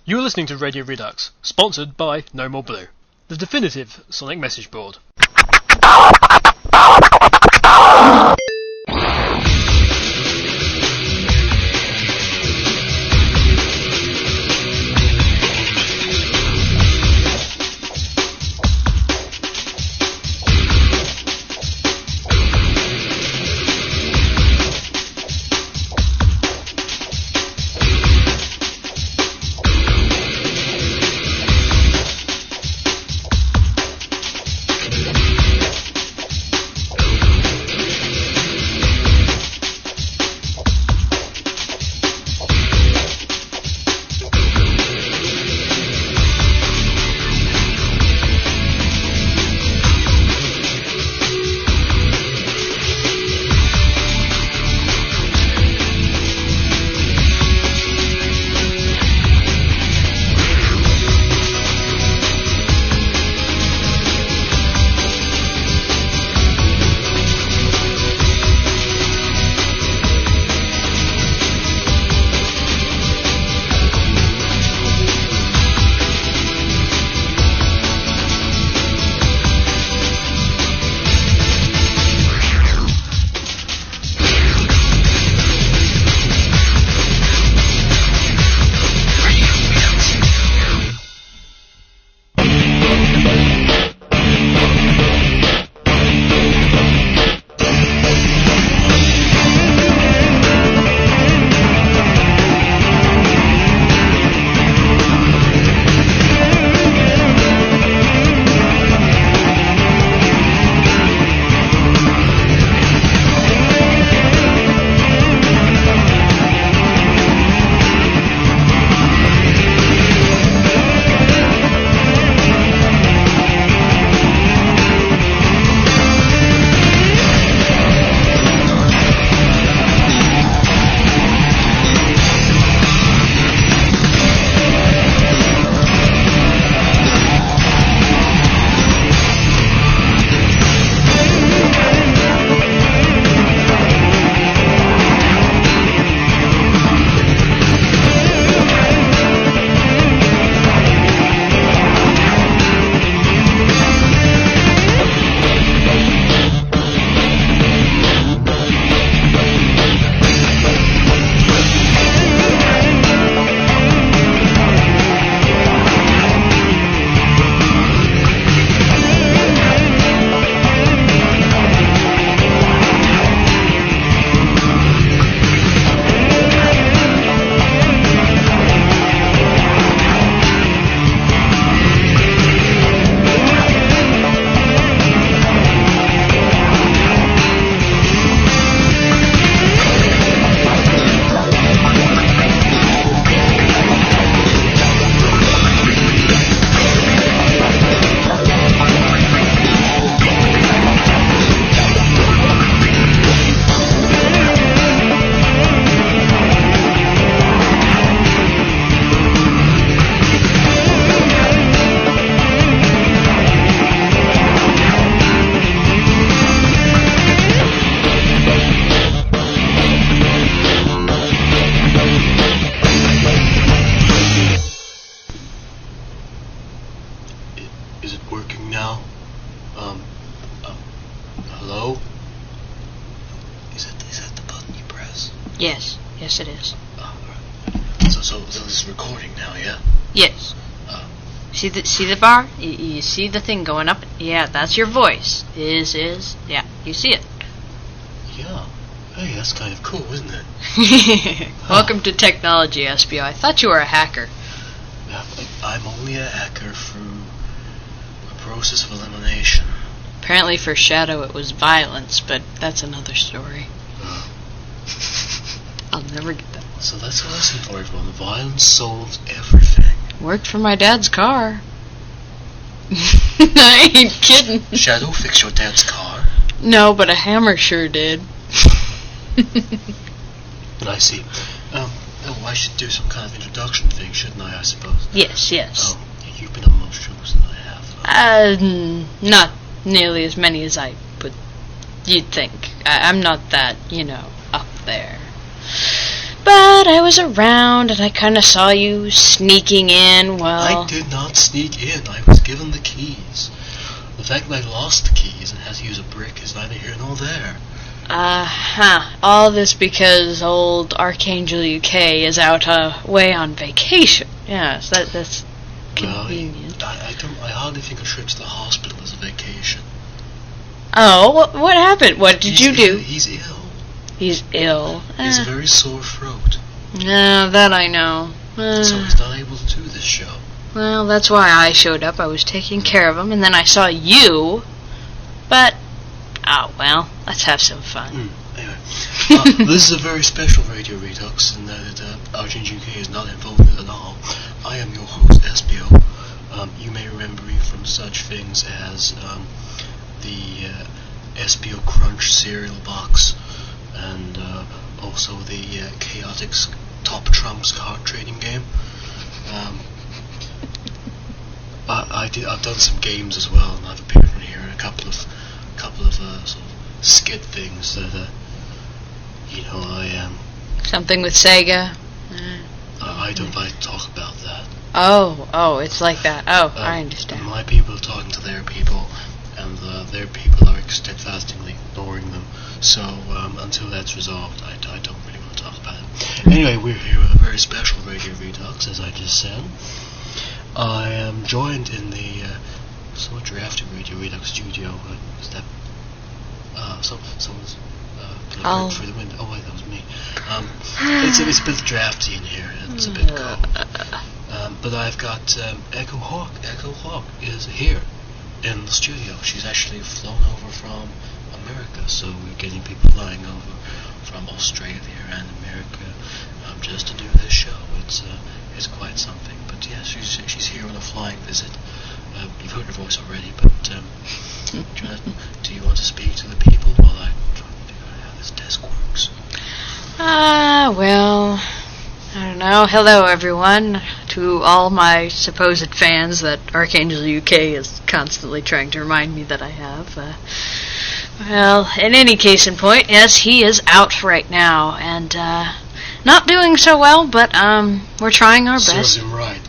You are listening to Radio Redux, sponsored by No More Blue, the definitive sonic message board. Hello? Is that the button you press? Yes it is. Right. So this is recording now, yeah? Yes. See the bar? You see the thing going up? Yeah, that's your voice. Yeah, you see it. Yeah. Hey, that's kind of cool, isn't it? Welcome to technology, Espio. I thought you were a hacker. Yeah, I'm only a hacker through a process of elimination. Apparently for Shadow it was violence, but that's another story. I'll never get that. So that's a lesson for everyone. Violence solves everything. Worked for my dad's car. I ain't kidding. Shadow fixed your dad's car? No, but a hammer sure did. I see. I should do some kind of introduction thing, shouldn't I suppose? Yes. You've been on more shows than I have. Not nearly as many as you'd think. I'm not that, up there. But I was around, and I kind of saw you sneaking in, well... I did not sneak in. I was given the keys. The fact that I lost the keys and had to use a brick is neither here nor there. All this because old Archangel UK is out away on vacation. Yes, that's convenient. Well, I hardly think a trip to the hospital is a vacation. Oh, what happened? What did you do? He's ill. He's ill. He has a very sore throat. Yeah, that I know. So he's not able to do this show. Well, that's why I showed up. I was taking care of him, and then I saw you. But, well, let's have some fun. Anyway, this is a very special Radio Redux, in that Archangel UK is not involved in it at all. I am your host, Espio. You may remember me from such things as the Espio Crunch cereal box, and also the Chaotic Top Trumps card trading game. I've done some games as well, and I've appeared on here in a couple of sort of skit things that I am. Something with Sega. I don't like to talk about that. Oh, it's like that. Oh, I understand. My people are talking to their people, and their people are steadfastly ignoring them. So until that's resolved, I don't really want to talk about it. Anyway, we're here with a very special Radio Redux, as I just said. I am joined in the somewhat drafty Radio Redux studio. Is that someone's looking through the window? Oh wait, that was me. It's a bit drafty in here. It's a bit cold. But I've got Echo Hawk. Echo Hawk is here in the studio. She's actually flown over from America, so we're getting people flying over from Australia and America just to do this show. It's quite something. But yes, she's here on a flying visit. You've heard her voice already, but Jonathan, do you want to speak to the people while I try to figure out how this desk works? Well, I don't know. Hello, everyone. To all my supposed fans that Archangel UK is constantly trying to remind me that I have. Well, in any case in point, yes, he is out right now, and not doing so well, but we're trying our best. Serves him right.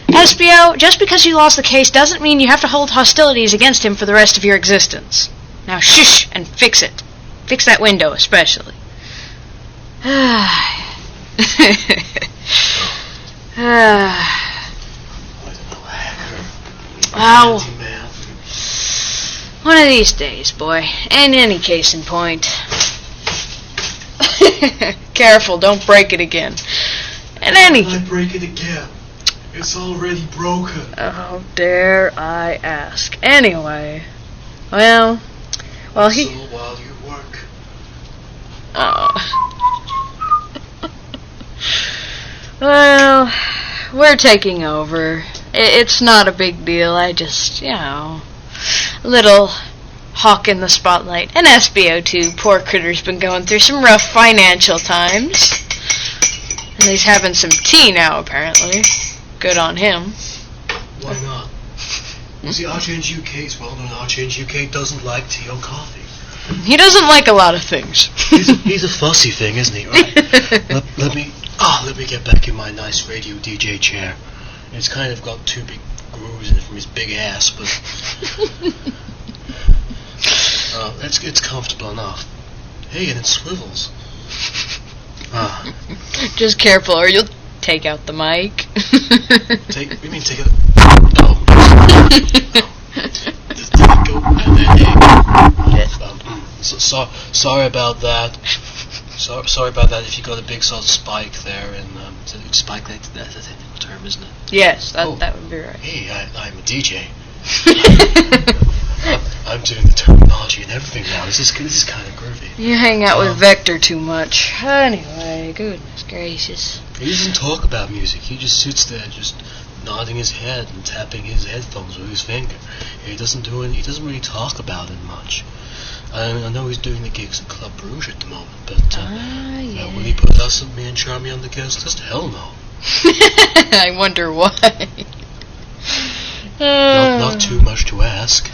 Espio, just because you lost the case doesn't mean you have to hold hostilities against him for the rest of your existence. Now shush and fix it. Fix that window, especially. Wow. One of these days, boy. In any case in point. Careful, don't break it again. In any I break it again. It's already broken. Oh, dare I ask. Anyway. Well, he... So while you work. Well, we're taking over. It's not a big deal. I just, a little hawk in the spotlight. And Espio, too. Poor critter's been going through some rough financial times. And he's having some tea now, apparently. Good on him. Why not? You see, Archangel UK is well known. Archangel UK doesn't like tea or coffee. He doesn't like a lot of things. He's a fussy thing, isn't he? Right. let me get back in my nice radio DJ chair. It's kind of got two big grooves in it from his big ass, but it's comfortable enough. Hey, and it swivels. Just careful, or you'll take out the mic. Take it? Oh. Sorry about that. Sorry about that. If you got a big sort of spike there, and spike that's a term, isn't it? Yes, that would be right. Hey, I'm a DJ. I'm doing the terminology and everything now. This is kind of groovy. You hang out with Vector too much. Anyway, goodness gracious. He doesn't talk about music. He just sits there, just nodding his head and tapping his headphones with his finger. He doesn't really talk about it much. I know he's doing the gigs at Club Bruges at the moment, but yeah. Will he put us and me and Charmy on the guest list? Hell no. I wonder why. Not too much to ask.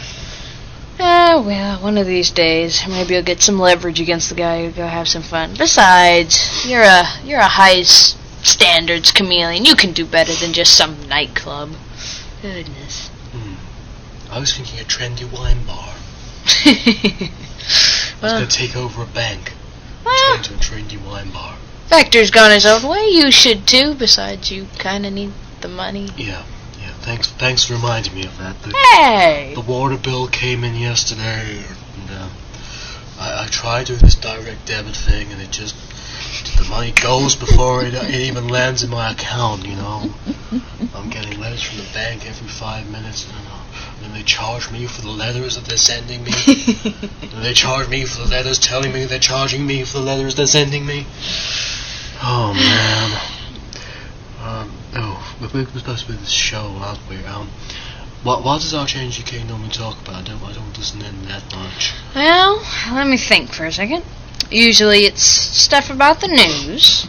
Well, one of these days, maybe you'll get some leverage against the guy who go have some fun. Besides, you're a high standards chameleon. You can do better than just some nightclub. Goodness. I was thinking a trendy wine bar. I was going to take over a bank. Turn into a trendy wine bar. Vector's gone his own way. You should too. Besides, you kind of need the money. Yeah. Thanks for reminding me of that. Hey! The water bill came in yesterday, and I tried doing this direct debit thing, and the money goes before it even lands in my account, you know. I'm getting letters from the bank every 5 minutes, and they charge me for the letters that they're sending me. And they charge me for the letters telling me they're charging me for the letters they're sending me. Oh, man. We're supposed to be this show, aren't we? What does Archangel UK normally talk about? I don't listen in that much. Well, let me think for a second. Usually it's stuff about the news.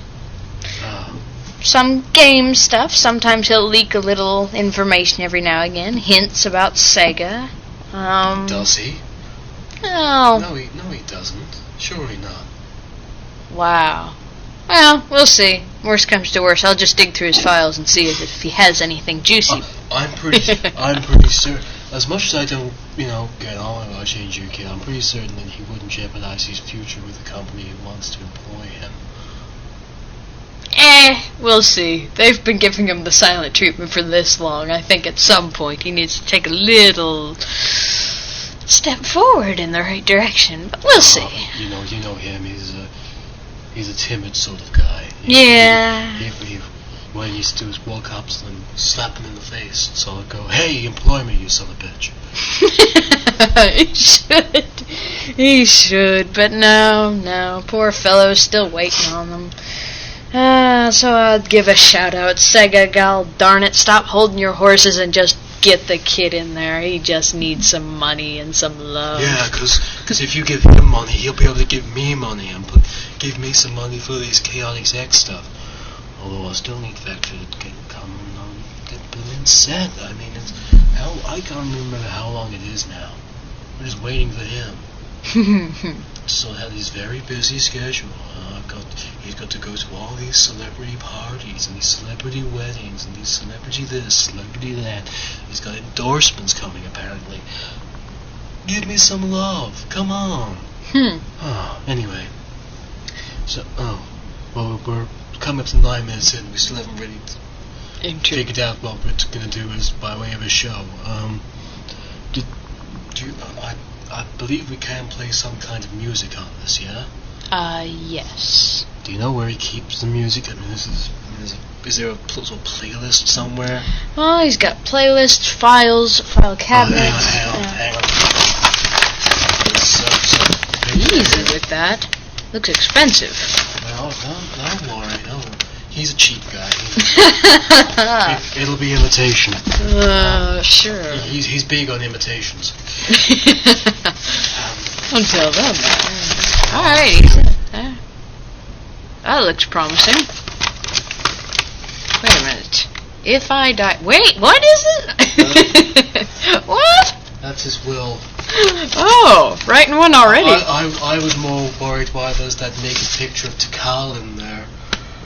Some game stuff. Sometimes he'll leak a little information every now and again. Hints about Sega. Does he? No. No, he doesn't. Surely not. Wow. Well, we'll see. Worst comes to worst, I'll just dig through his files and see if he has anything juicy. I'm pretty certain. As much as I don't, get on with Archangel UK, I'm pretty certain that he wouldn't jeopardize his future with the company who wants to employ him. We'll see. They've been giving him the silent treatment for this long. I think at some point he needs to take a little step forward in the right direction. But we'll see. You know him. He's a timid sort of guy. When he used to do is walk up to them, slap him in the face, so I'd go, "Hey, employ me, you son of a bitch." He should, but no, poor fellow's still waiting on them. So I'd give a shout out, Sega, gal darn it, stop holding your horses and just get the kid in there. He just needs some money and some love. Yeah, because if you give him money, he'll be able to give me money and give me some money for these Chaotix X stuff. Although I still need Vector to get Berlin set. I mean, I can't remember how long it is now. I'm just waiting for him. So I have this very busy schedule. He's got to go to all these celebrity parties and these celebrity weddings and these celebrity this, celebrity that. He's got endorsements coming apparently. Give me some love. Come on. Anyway. So, well, we're coming up to 9 minutes in. We still haven't really figured out what we're going to do by way of a show. I believe we can play some kind of music on this, yeah? Do Yes. you know where he keeps the music? I mean, is there a sort of playlist somewhere? Oh, he's got playlists, file cabinets. Hang on. Easy with that. Looks expensive. No, Laurie, no. He's a cheap guy. It'll be imitation. Sure. He's big on imitations. Until then. Alrighty. That looks promising. Wait a minute. If I die... Wait, what is it? What? That's his will. Oh, writing one already. I was more worried why there's that naked picture of Tikal in there.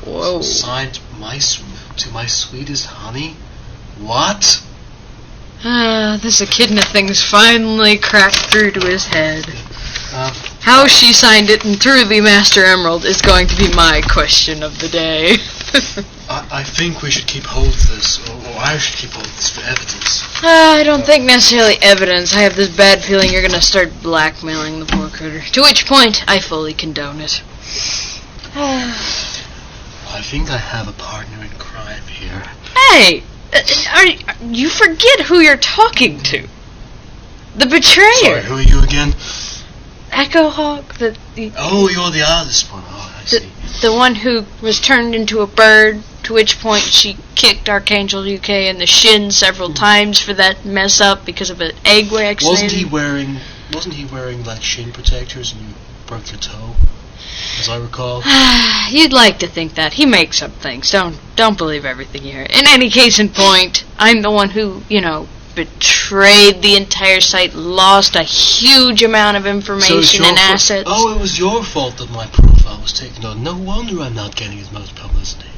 Whoa. Signed to my sweetest honey? What? This echidna thing's finally cracked through to his head. How she signed it and through the Master Emerald is going to be my question of the day. I think we should keep hold of this, or I should keep hold of this for evidence. I don't think necessarily evidence. I have this bad feeling you're going to start blackmailing the poor critter. To which point, I fully condone it. I think I have a partner in crime here. Hey! You forget who you're talking to. The betrayer. Sorry, who are you again? Echo Hawk, Oh, you're the artist one. Oh, I see. The one who was turned into a bird, to which point she kicked Archangel UK in the shin several times for that mess up because of an egg wax. Wasn't he wearing like shin protectors and you broke your toe? As I recall. You'd like to think that. He makes up things. Don't believe everything you hear. In any case in point, I'm the one who, betrayed betrayed the entire site, lost a huge amount of information and assets. Oh, it was your fault that my profile was taken on. No wonder I'm not getting as much publicity.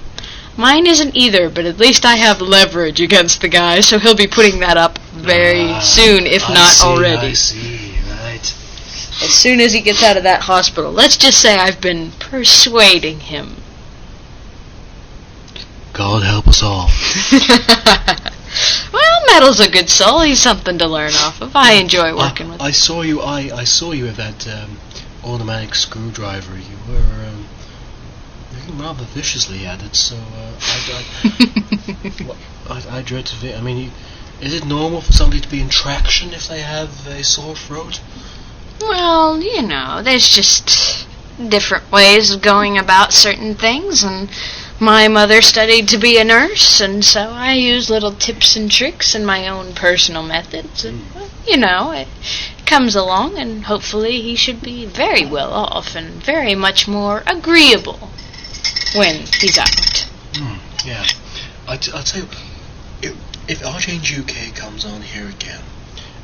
Mine isn't either, but at least I have leverage against the guy, so he'll be putting that up very soon, if not already. I see, right. As soon as he gets out of that hospital. Let's just say I've been persuading him. God help us all. Well, Metal's a good soul. He's something to learn off of. I enjoy working with him. I saw you with that automatic screwdriver. You were looking rather viciously at it, so I dread to. I mean, is it normal for somebody to be in traction if they have a sore throat? Well, you know, there's just different ways of going about certain things, and my mother studied to be a nurse, and so I use little tips and tricks and my own personal methods, and, you know, it comes along, and hopefully he should be very well off and very much more agreeable when he's out. Yeah. I'll tell you, if AAUK comes on here again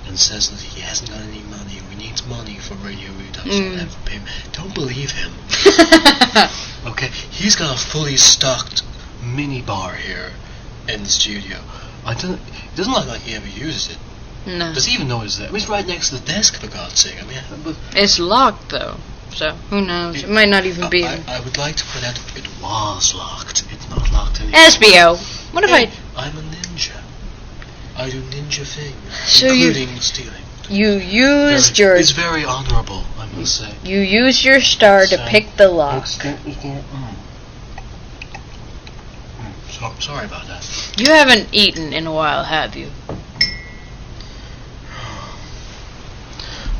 and says that he hasn't got any money, or he needs money for Radio Redux and for payment, don't believe him. Okay, he's got a fully stocked mini bar here in the studio. It doesn't look like he ever uses it. No. Does he even know it's there? I mean, it's right next to the desk, for God's sake. I mean, it's locked though, so who knows? It might not even be. I would like to point out it was locked. It's not locked anymore. Espio, what if I'm a ninja. I do ninja things, so including stealing. You used It's very honorable, I must say. You used your star to pick the lock. Sorry about that. You haven't eaten in a while, have you?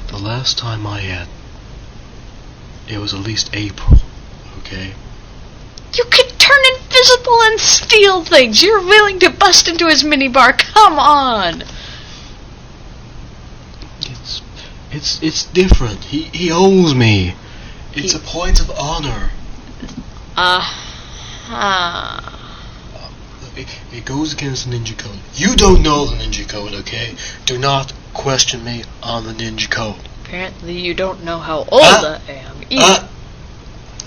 The last time I ate, it was at least April, okay? You could turn invisible and steal things. You're willing to bust into his minibar. Come on. It's different. He owes me. It's a point of honor. It goes against the ninja code. You don't know the ninja code, okay? Do not question me on the ninja code. Apparently you don't know how old I am either.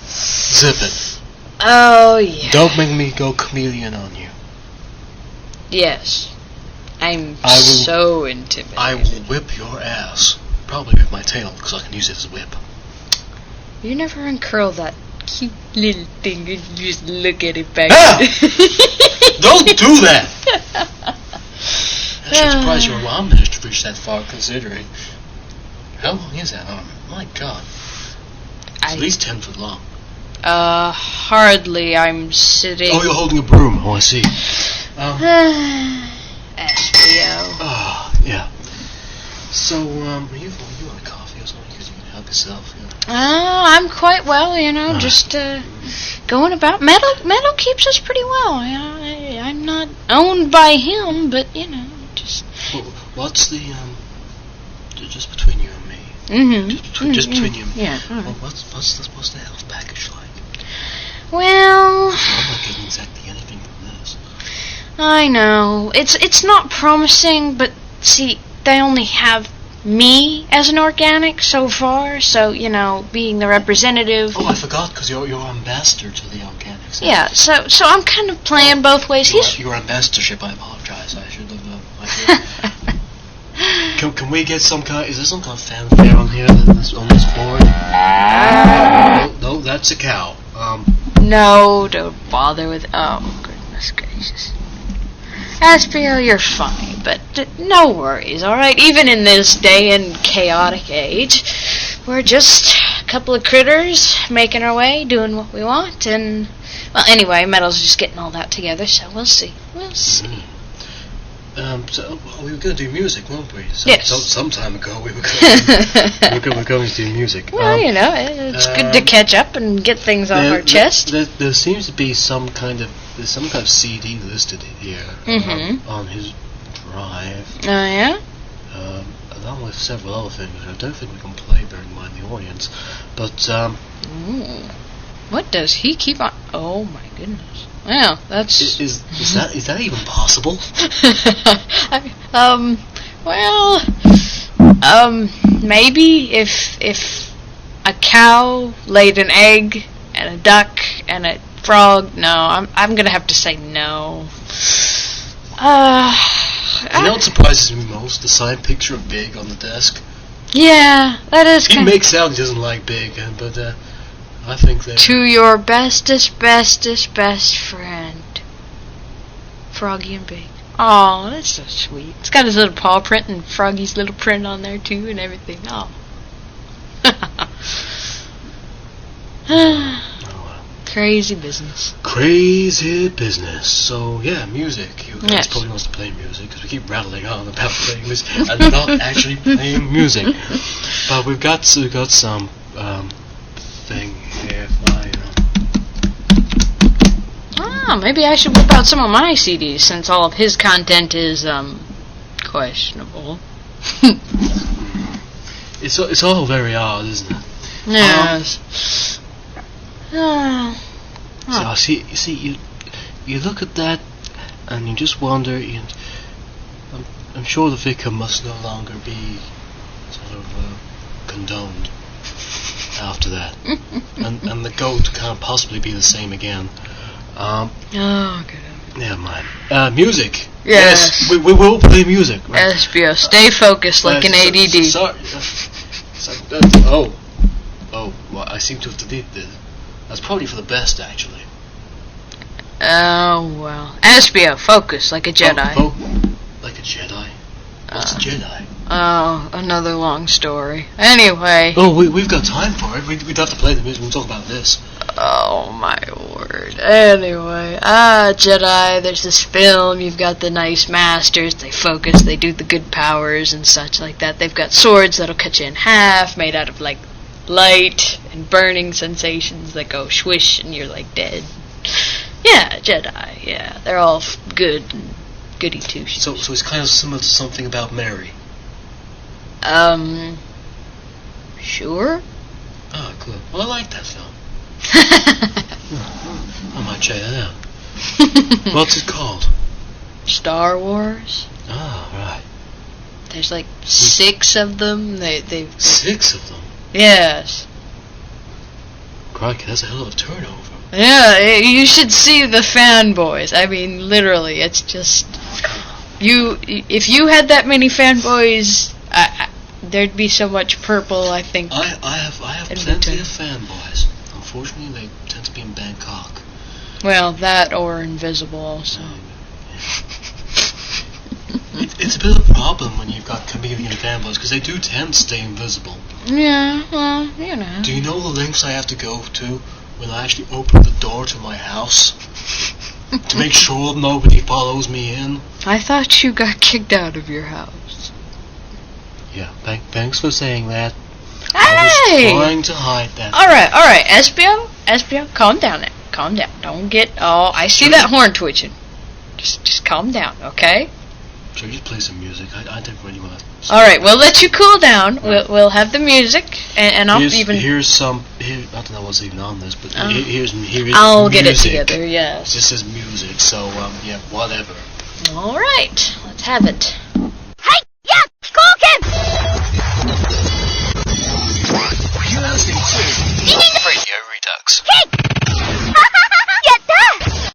Zip it. Oh, yeah. Don't make me go chameleon on you. Yes. So intimidated. I will whip your ass. Probably with my tail, because I can use it as a whip. You never uncurl that cute little thing and just look at it back. Don't do that! I'm surprised your arm managed to reach that far, considering. How long is that arm? My God. It's at least 10 foot long. Hardly. I'm sitting... Oh, you're holding a broom. Oh, I see. Espio. Yeah. So, you want a coffee or something? Because you can help yourself, you know. I'm quite well, you know, just going about. Metal keeps us pretty well, you know. I'm not owned by him, but, you know, just... Well, what's the, just between you and me? Mm-hmm. Just between you and me. Yeah. Well, what's the health package like? Well... I'm not getting exactly anything from this. I know. It's not promising, but, see, they only have me as an organic so far, so, you know, being the representative... Oh, I forgot, because you're ambassador to the organics. Yeah, so I'm kind of playing both ways. Your ambassadorship, I apologize. I should have... Can we get some kind... Is there some kind of fanfare on here, on this board? No, that's a cow. No, don't bother with... Oh, goodness gracious. Espio, you're funny, but no worries, alright? Even in this day and chaotic age, we're just a couple of critters making our way, doing what we want, and... Well, anyway, Metal's just getting all that together, so we'll see. So we were going to do music, weren't we? Yes. Some time ago we were going to do music. Well, you know, it's good to catch up and get things off our chest. There seems to be some kind of CD listed here on his drive. Oh, yeah? Along with several other things I don't think we can play, bearing in mind the audience. But, what does he keep on... Oh, my goodness. Well, that's... Is that even possible? Well, maybe if a cow laid an egg and a duck and a frog. No, I'm gonna have to say no. You know what surprises me most? The signed picture of Big on the desk. Yeah, that is. He makes out he doesn't like Big, but I think that. To your bestest best friend, Froggy and Big. Oh, that's so sweet. It's got his little paw print and Froggy's little print on there too, and everything. Oh. Crazy business. Crazy business. So, yeah, music. You guys Yes. probably wants to play music, because we keep rattling on about playing music and not actually playing music. But we've got some thing here. Maybe I should whip out some of my CDs, since all of his content is, questionable. It's all very odd, isn't it? Yes. So, see, you look at that, and you just wonder. I'm sure the vicar must no longer be sort of condoned after that, and the goat can't possibly be the same again. Okay. Never mind. Music. Yes. We will play music. Right? Espio, stay focused like an ADD. Sorry. Well, I seem to have deleted it. That's probably for the best, actually. Oh, well. Espio, focus like a Jedi. Like a Jedi? What's a Jedi? Oh, another long story. Anyway. Oh, we've got time for it. We'd have to play the music. We'll talk about this. Oh, my word. Anyway. Jedi, there's this film. You've got the nice masters. They focus. They do the good powers and such like that. They've got swords that'll cut you in half, made out of, like, light and burning sensations that go swish and you're, like, dead. Yeah, Jedi. Yeah, they're all good and goody two-shoes. So it's kind of similar to something about Mary. Sure. Oh, good. Well, I like that film. I might check that out. What's it called? Star Wars. Oh, right. There's like 6 of them. They've 6 of them? Yes. Crikey, that's a hell of a turnover. Yeah, you should see the fanboys. I mean, literally, it's just if you had that many fanboys, there'd be so much purple. I think. I have plenty of fanboys. Unfortunately, they tend to be in Bangkok. Well, that or invisible also. It's a bit of a problem when you've got chameleon fanboys, because they do tend to stay invisible. Yeah, well, you know. Do you know the lengths I have to go to when I actually open the door to my house to make sure nobody follows me in? I thought you got kicked out of your house. Yeah, thanks for saying that. Hey! I was trying to hide that. Alright, Espio, calm down. Calm down. Don't get I see that horn twitching. Just calm down, okay? Sure, just play some music. I don't really want to. Alright, we'll let you cool down. We'll have the music, and I'll even. Here's some. I don't know what's even on this, but here is I'll music. get it together. Yes. This is music, so yeah, whatever. All right, let's have it. Hey, yeah, Squawkin'! You're listening to Radio Redux. Hey! Yatta!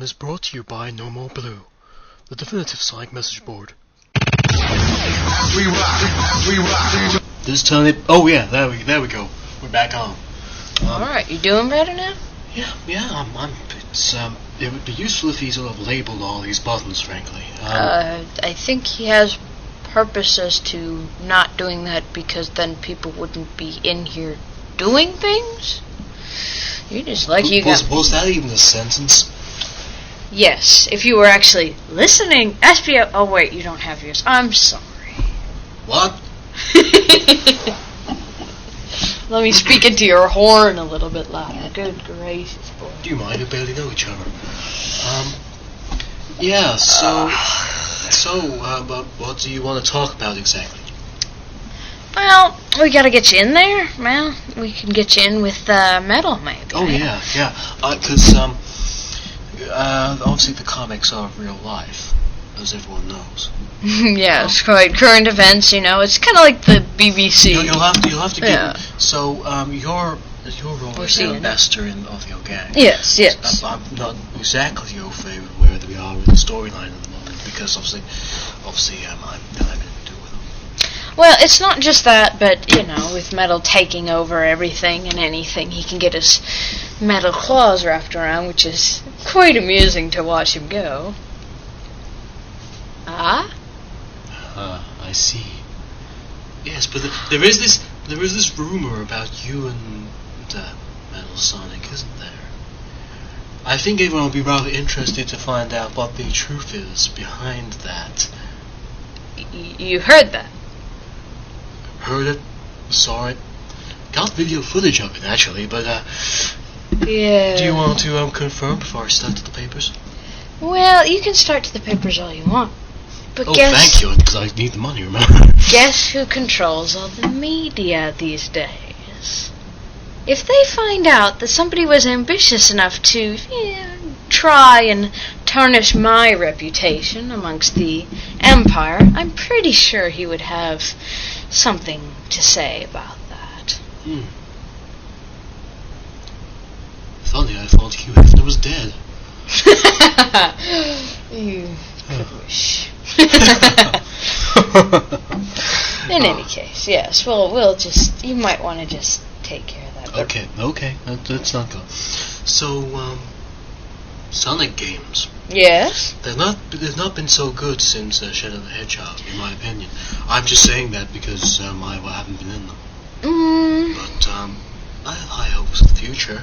is brought to you by No More Blue, the definitive Sonic message board. We rock. This time it... Oh yeah, there we go. We're back on. Alright, you doing better now? Yeah, it would be useful if he sort of labeled all these buttons, frankly. I think he has purposes to not doing that because then people wouldn't be in here doing things. You just like you got... Was that even a sentence? Yes, if you were actually listening. Espio... Oh wait, you don't have yours. I'm sorry. What? Let me speak into your horn a little bit louder. Good gracious, boy. Do you mind? We barely know each other. Yeah, so what do you want to talk about exactly? Well, we gotta get you in there. Well, we can get you in with metal, maybe. Oh, yeah. Because, obviously the comics are real life, as everyone knows. Yeah, it's quite current events, you know. It's kind of like the BBC. You'll have to get... So, your role is the ambassador of the AAUK. Yes. I'm not exactly au fait with where we are with the storyline at the moment, because obviously, I'm having to do with them. Well, it's not just that, but, you know, with Metal taking over everything and anything, he can get his metal claws wrapped around, which is quite amusing to watch him go. I see. Yes, but there is this rumor about you and Metal Sonic, isn't there? I think everyone will be rather interested to find out what the truth is behind that. You heard that? Heard it, saw it, got video footage of it actually, but yeah. Do you want to confirm before I start to the papers? Well, you can start to the papers all you want. But thank you, because I need the money, remember? Guess who controls all the media these days? If they find out that somebody was ambitious enough to try and tarnish my reputation amongst the Empire, I'm pretty sure he would have something to say about that. Funny, I thought Hugh Hefner was dead. You could wish. In any case, yes. Well, you might want to just take care of that. Okay. Let's not go. So, Sonic games. Yes. They've not been so good since Shadow the Hedgehog, in my opinion. I'm just saying that because I haven't been in them. But I have high hopes for the future.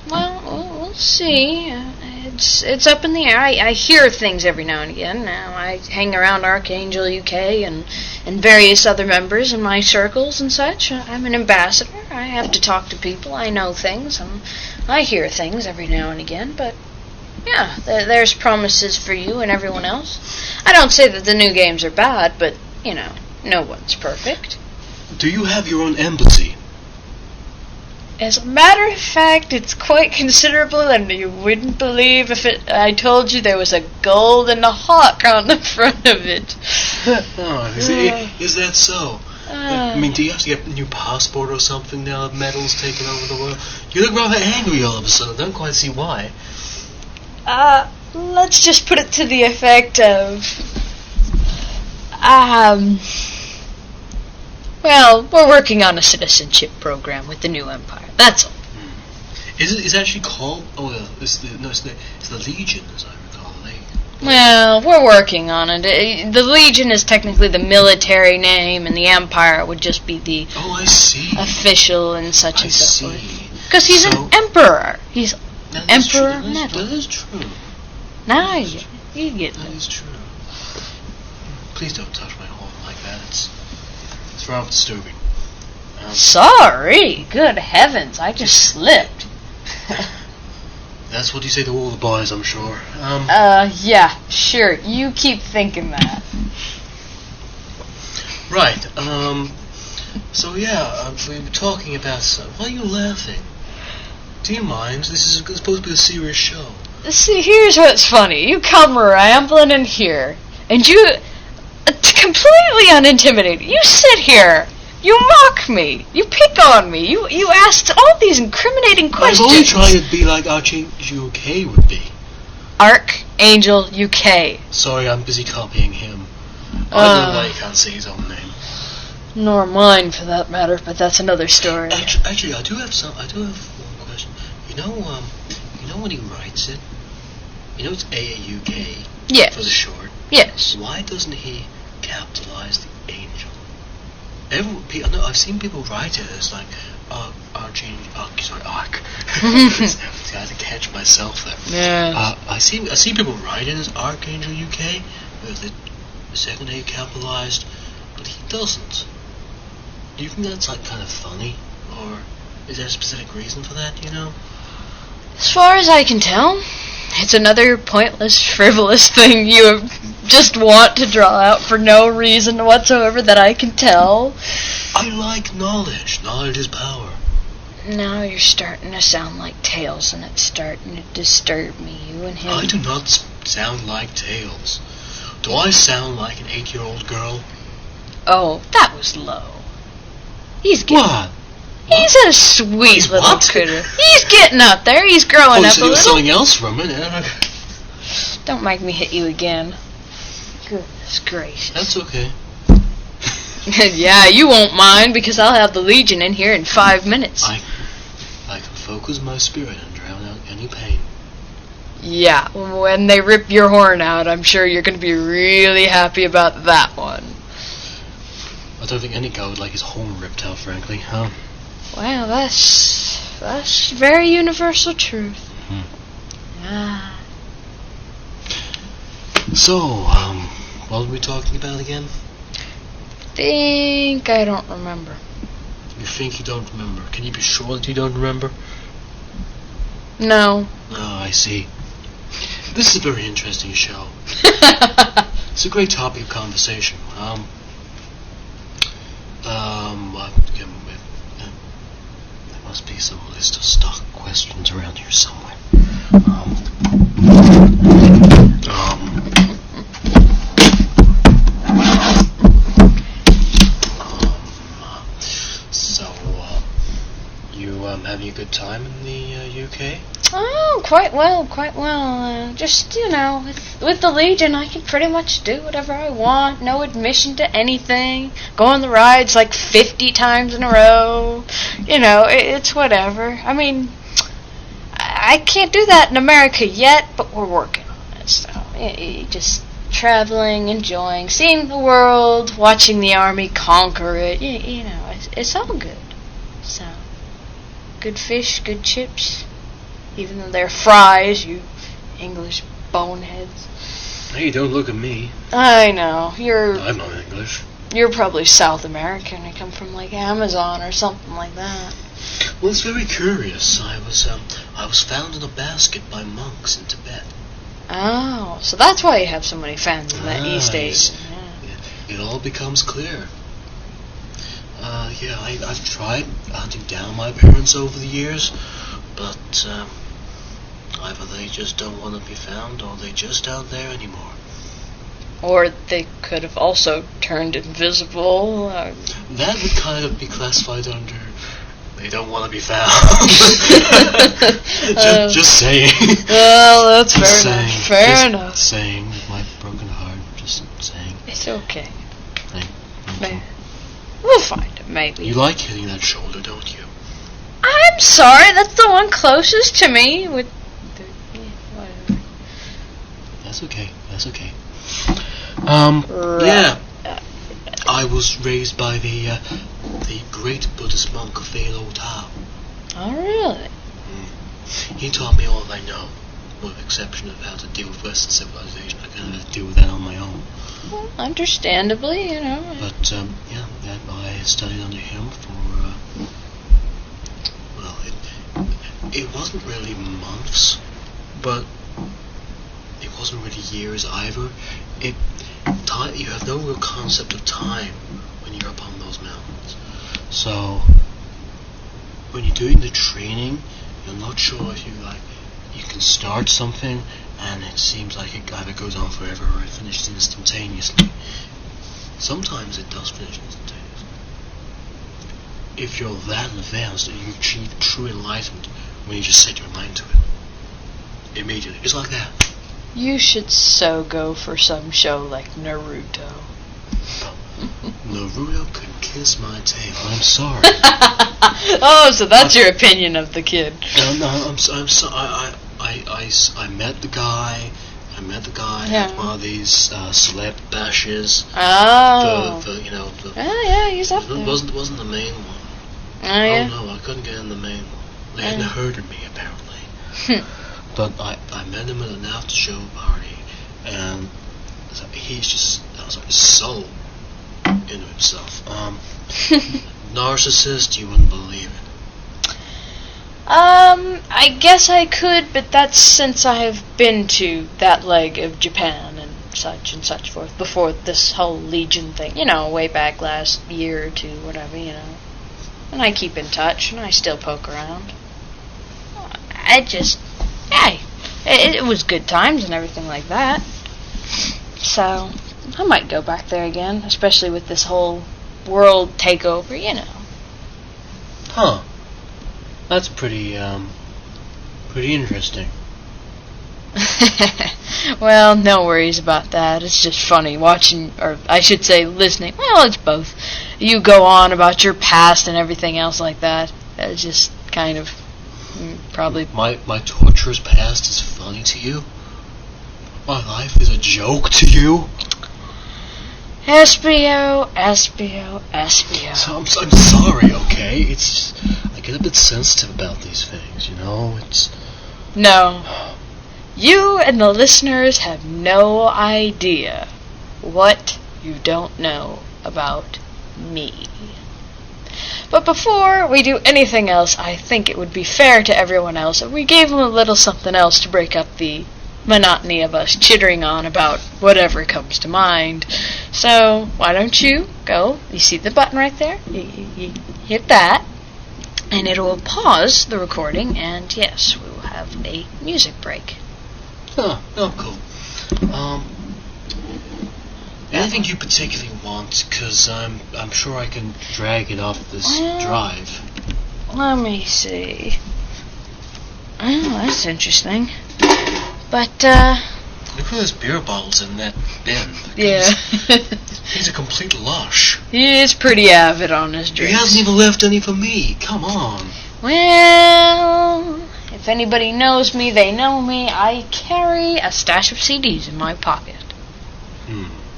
Well, we'll see. It's up in the air. I hear things every now and again. Now I hang around Archangel UK and various other members in my circles and such. I'm an ambassador. I have to talk to people. I know things, and I hear things every now and again. But yeah, there's promises for you and everyone else. I don't say that the new games are bad, but you know, no one's perfect. Do you have your own embassy? As a matter of fact, it's quite considerable, and you wouldn't believe if I told you there was a golden hawk on the front of it. Is that so? I mean, do you have to get a new passport or something now that Metal's taken over the world? You look rather angry all of a sudden. I don't quite see why. Let's just put it to the effect of... Well, we're working on a citizenship program with the new Empire. That's all. Is it actually called? It's the Legion, as I recall. Well, we're working on it. The Legion is technically the military name, and the Empire would just be the official and such and so forth. Because he's an emperor. He's Emperor Metal. That is true. Now you get that. That is true. Please don't touch my horn like that. It's rather disturbing. Sorry. Good heavens, I just slipped. That's what you say to all the boys, I'm sure. Yeah, sure. You keep thinking that. Right, so yeah, we were talking about why are you laughing? Do you mind? This is supposed to be a serious show. See, here's what's funny. You come rambling in here, and you, completely unintimidated, you sit here, you mock me, you pick on me, you asked all these incriminating questions. I'm only trying to be like Archangel UK would be. Archangel UK. Sorry, I'm busy copying him. I don't know why he can't say his own name. Nor mine, for that matter, but that's another story. Actually, I do have one question. You know when he writes it, it's AAUK Yes. for the short. Yes. Why doesn't he capitalize the angel? I've seen people write it as like Archangel. Arc. I had to catch myself there. Yeah. I see people write it as Archangel UK with the second A capitalized, but he doesn't. Do you think that's like kind of funny, or is there a specific reason for that? As far as I can tell, it's another pointless, frivolous thing you just want to draw out for no reason whatsoever that I can tell. I like knowledge. Knowledge is power. Now you're starting to sound like Tails, and it's starting to disturb me, you and him. I do not sound like Tails. Do I sound like an 8-year-old girl? Oh, that was low. He's getting... What? He's a sweet little what? critter. He's getting up there. He's growing up a little. Something else from it. Don't make me hit you again. Goodness gracious. That's okay. Yeah, you won't mind, because I'll have the Legion in here in 5 minutes. I can focus my spirit and drown out any pain. Yeah, when they rip your horn out, I'm sure you're going to be really happy about that one. I don't think any guy would like his horn ripped out, frankly, huh? Well, that's very universal truth. Ah. So, what were we talking about again? I don't remember. You think you don't remember? Can you be sure that you don't remember? No. Oh, I see. This is a very interesting show. It's a great topic of conversation. There must be some list of stock questions around here somewhere. You having a good time in the UK? Oh, quite well. Just, with the Legion, I can pretty much do whatever I want. No admission to anything. Go on the rides like 50 times in a row. It's whatever. I mean, I can't do that in America yet, but we're working on it. So, just traveling, enjoying, seeing the world, watching the army conquer it. It's all good. So, good fish, good chips. Even though they're fries, you English boneheads. Hey, don't look at me. I know. I'm not English. You're probably South American. You come from like Amazon or something like that. Well, it's very curious. I was found in a basket by monks in Tibet. Oh, so that's why you have so many fans in that East Asia. Yeah. It all becomes clear. I've tried hunting down my parents over the years, but either they just don't want to be found, or they just aren't there anymore. Or they could have also turned invisible. That would kind of be classified under they don't want to be found. just saying. Well, that's fair enough. Just saying, with my broken heart, just saying. It's okay. Thank you. We'll find it, maybe. You like hitting that shoulder, don't you? I'm sorry, that's the one closest to me. Whatever. That's okay. Yeah. I was raised by the great Buddhist monk AAUK. Oh, really? He taught me all I know, with the exception of how to deal with Western civilization. I kind of had to deal with that on my own. Well, understandably, But, I studied under him for, it wasn't really months, but it wasn't really years either. You have no real concept of time when you're up on those mountains. So, when you're doing the training, you're not sure if you can start something and it seems like it either goes on forever or it finishes instantaneously. Sometimes it does finish instantaneously. If you're that advanced, you achieve true enlightenment when you just set your mind to it. Immediately. It's like that. You should so go for some show like Naruto. Naruto could kiss my tail. I'm sorry. Oh, so that's your opinion of the kid. No, I'm sorry. I met the guy. At one of these celeb bashes. Oh. Yeah, he's up there. It wasn't the main one. Oh, yeah? Oh, no, I couldn't get in the main one. They hadn't heard of me, apparently. But I met him at an after-show party, and he's just, I was like, so into himself. Narcissist, you wouldn't believe it. I guess I could, but that's since I have been to that leg of Japan and such forth before this whole Legion thing, way back last year or two, whatever, And I keep in touch, and I still poke around. It was good times and everything like that. So, I might go back there again, especially with this whole world takeover, Huh. That's pretty interesting. Well, no worries about that. It's just funny watching, or I should say listening. Well, it's both. You go on about your past and everything else like that. It's just kind of probably... My torturous past is funny to you? My life is a joke to you? Espio. So I'm sorry, okay? It's just, I get a bit sensitive about these things, It's... No. You and the listeners have no idea what you don't know about me. But before we do anything else, I think it would be fair to everyone else if we gave them a little something else to break up the monotony of us chittering on about whatever comes to mind. So, why don't you go, you see the button right there? You hit that, and it will pause the recording, and yes, we will have a music break. Oh, cool. Anything you particularly want, because I'm sure I can drag it off this drive. Let me see. Oh, that's interesting. But, look at those beer bottles in that bin. Yeah. He's a complete lush. He is pretty avid on his drinks. He hasn't even left any for me. Come on. Well, if anybody knows me, they know me. I carry a stash of CDs in my pocket.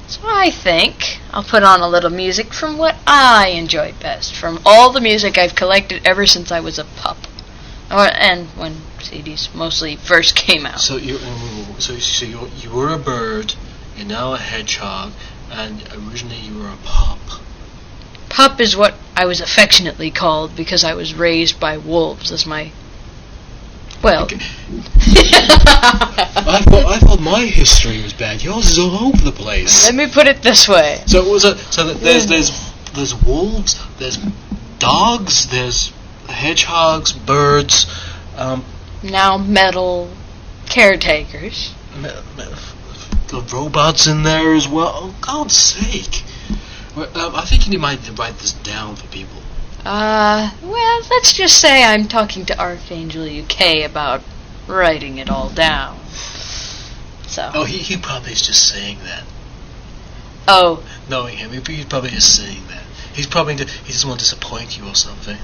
So I think I'll put on a little music from what I enjoy best, from all the music I've collected ever since I was a pup. And when CDs mostly first came out. So you were a bird, you're now a hedgehog, and originally you were a pup. Pup is what I was affectionately called because I was raised by wolves as my... Well... Okay. I thought my history was bad. Yours is all over the place. Let me put it this way. So it was there's wolves, there's dogs, there's hedgehogs, birds, now metal caretakers. The robots in there as well. Oh, God's sake! I think you might write this down for people. Well, let's just say I'm talking to Archangel UK about writing it all down. So. Oh, he probably is just saying that. Oh. Knowing him, he's probably just saying that. He doesn't want to disappoint you or something.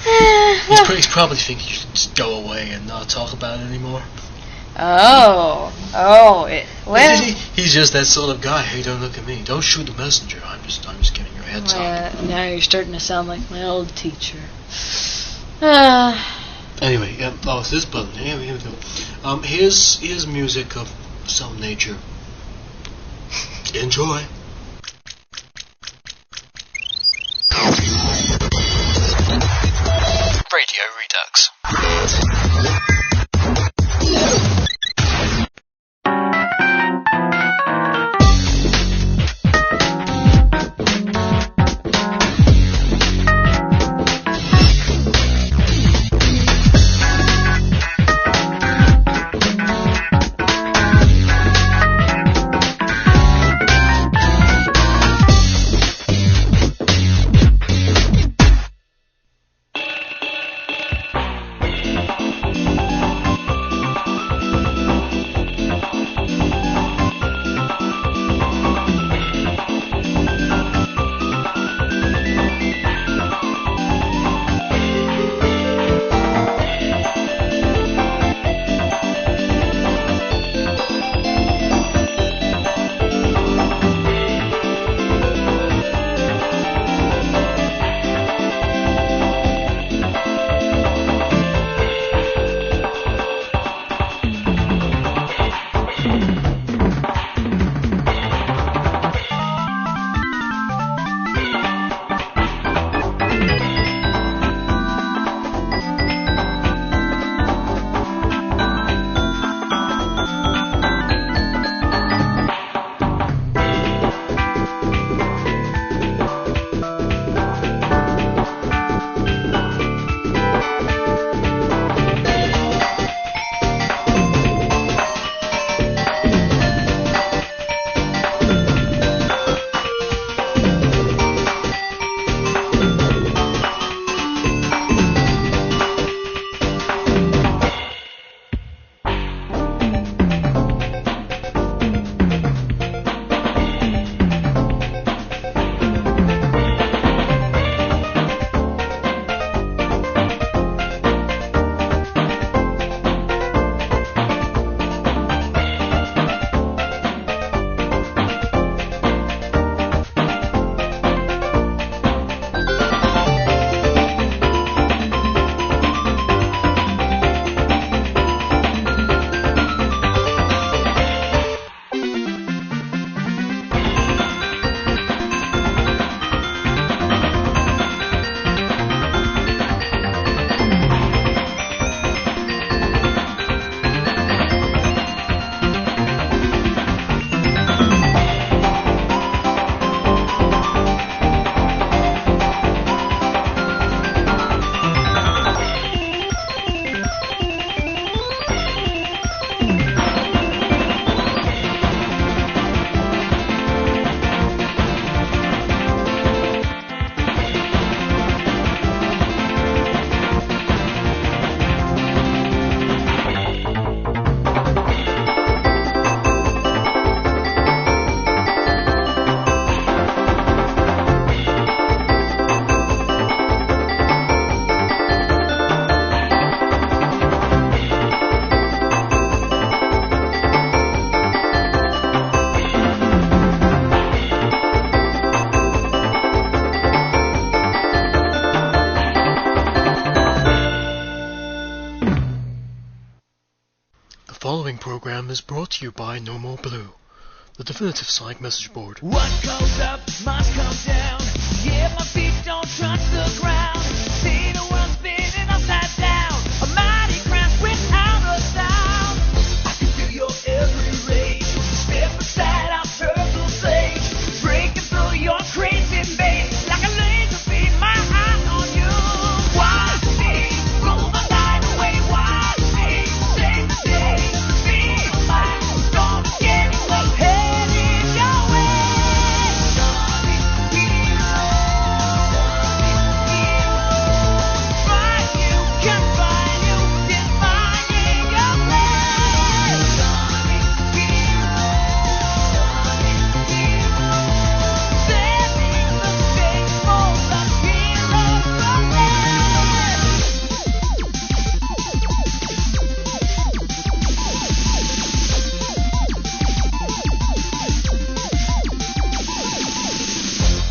He's probably thinking you should just go away and not talk about it anymore. Well. He's just that sort of guy. Hey, don't look at me. Don't shoot the messenger. I'm just giving you a heads up. Now you're starting to sound like my old teacher. Anyway, it's this button. Here we go. Here's music of some nature. Enjoy. Radio Redux. program is brought to you by No More Blue, the definitive sonic message board. What goes up must come down. Yeah, my feet don't touch the ground. See the world spinning upside down. A mighty crash without a sound. I can feel your every rage. Step aside, I'll turtle sage. Breaking through your crazy maze. Like a laser beam, my eye on you. Watch me roll my light away. Watch me save the day. Feel like gonna get what's headed your way. Find you, confine you, defying your plan. Setting the stage for the heroes from